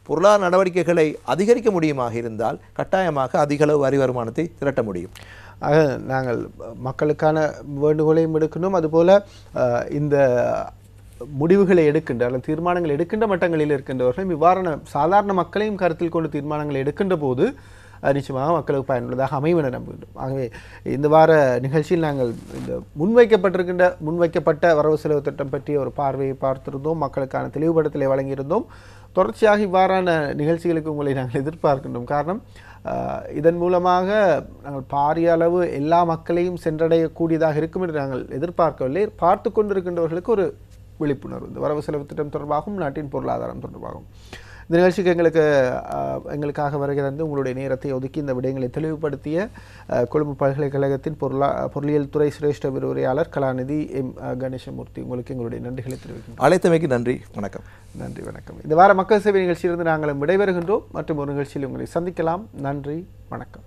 பொருளாதார நடவடிக்கைகளை அதிகரிக்க முடியுமாக இருந்தால் கட்டாயமாக அதிகளவு வரி வருமானத்தை திரட்ட முடியும். ஆக நாங்கள் மக்களுக்கான வேண்டுகோளையும் எடுக்கணும். அதுபோல் இந்த முடிவுகளை எடுக்கின்ற அல்லது தீர்மானங்கள் எடுக்கின்ற மட்டங்களில் இருக்கின்றவர்களும் இவ்வாறான சாதாரண மக்களையும் கருத்தில் கொண்டு தீர்மானங்களை எடுக்கின்ற போது நிச்சயமாக மக்களுக்கு பயனுள்ளதாக அமையும் என நம்புகின்றோம். ஆகவே இந்த வார நிகழ்ச்சியில் நாங்கள் இந்த முன்வைக்கப்பட்ட வரவு செலவு திட்டம் பற்றிய ஒரு பார்வையை பார்த்திருந்தோம், மக்களுக்கான தெளிவுபடுத்தலை வழங்கியிருந்தோம். தொடர்ச்சியாக இவ்வாறான நிகழ்ச்சிகளுக்கு உங்களை நாங்கள் எதிர்பார்க்கின்றோம். காரணம் இதன் மூலமாக நாங்கள் பாரிய அளவு எல்லா மக்களையும் சென்றடையக்கூடியதாக இருக்கும் என்று நாங்கள் எதிர்பார்க்கவில்லை. பார்த்து கொண்டிருக்கின்றவர்களுக்கு ஒரு விழிப்புணர்வு இந்த வரவு செலவு திட்டம் தொடர்பாகவும் நாட்டின் பொருளாதாரம் தொடர்பாகவும். இந்த நிகழ்ச்சிக்கு எங்களுக்காக வருகை தந்து உங்களுடைய நேரத்தை ஒதுக்கி இந்த விடயங்களை தெளிவுபடுத்திய கொழும்பு பல்கலைக்கழகத்தின் பொருளியல் துறை சிரேஷ்ட விரிவுரையாளர் கலாநிதி எம். கணேசமூர்த்தி, உங்களுக்கு எங்களுடைய நன்றிகளை தெரிவிக்கின்றோம். அழைத்தமைக்கு நன்றி. வணக்கம். நன்றி, வணக்கம். இந்த வார மக்கள் சேவை நிகழ்ச்சியிலிருந்து நாங்கள் விடைபெறுகின்றோம். மற்றும் ஒரு நிகழ்ச்சியில் உங்களை சந்திக்கலாம். நன்றி, வணக்கம்.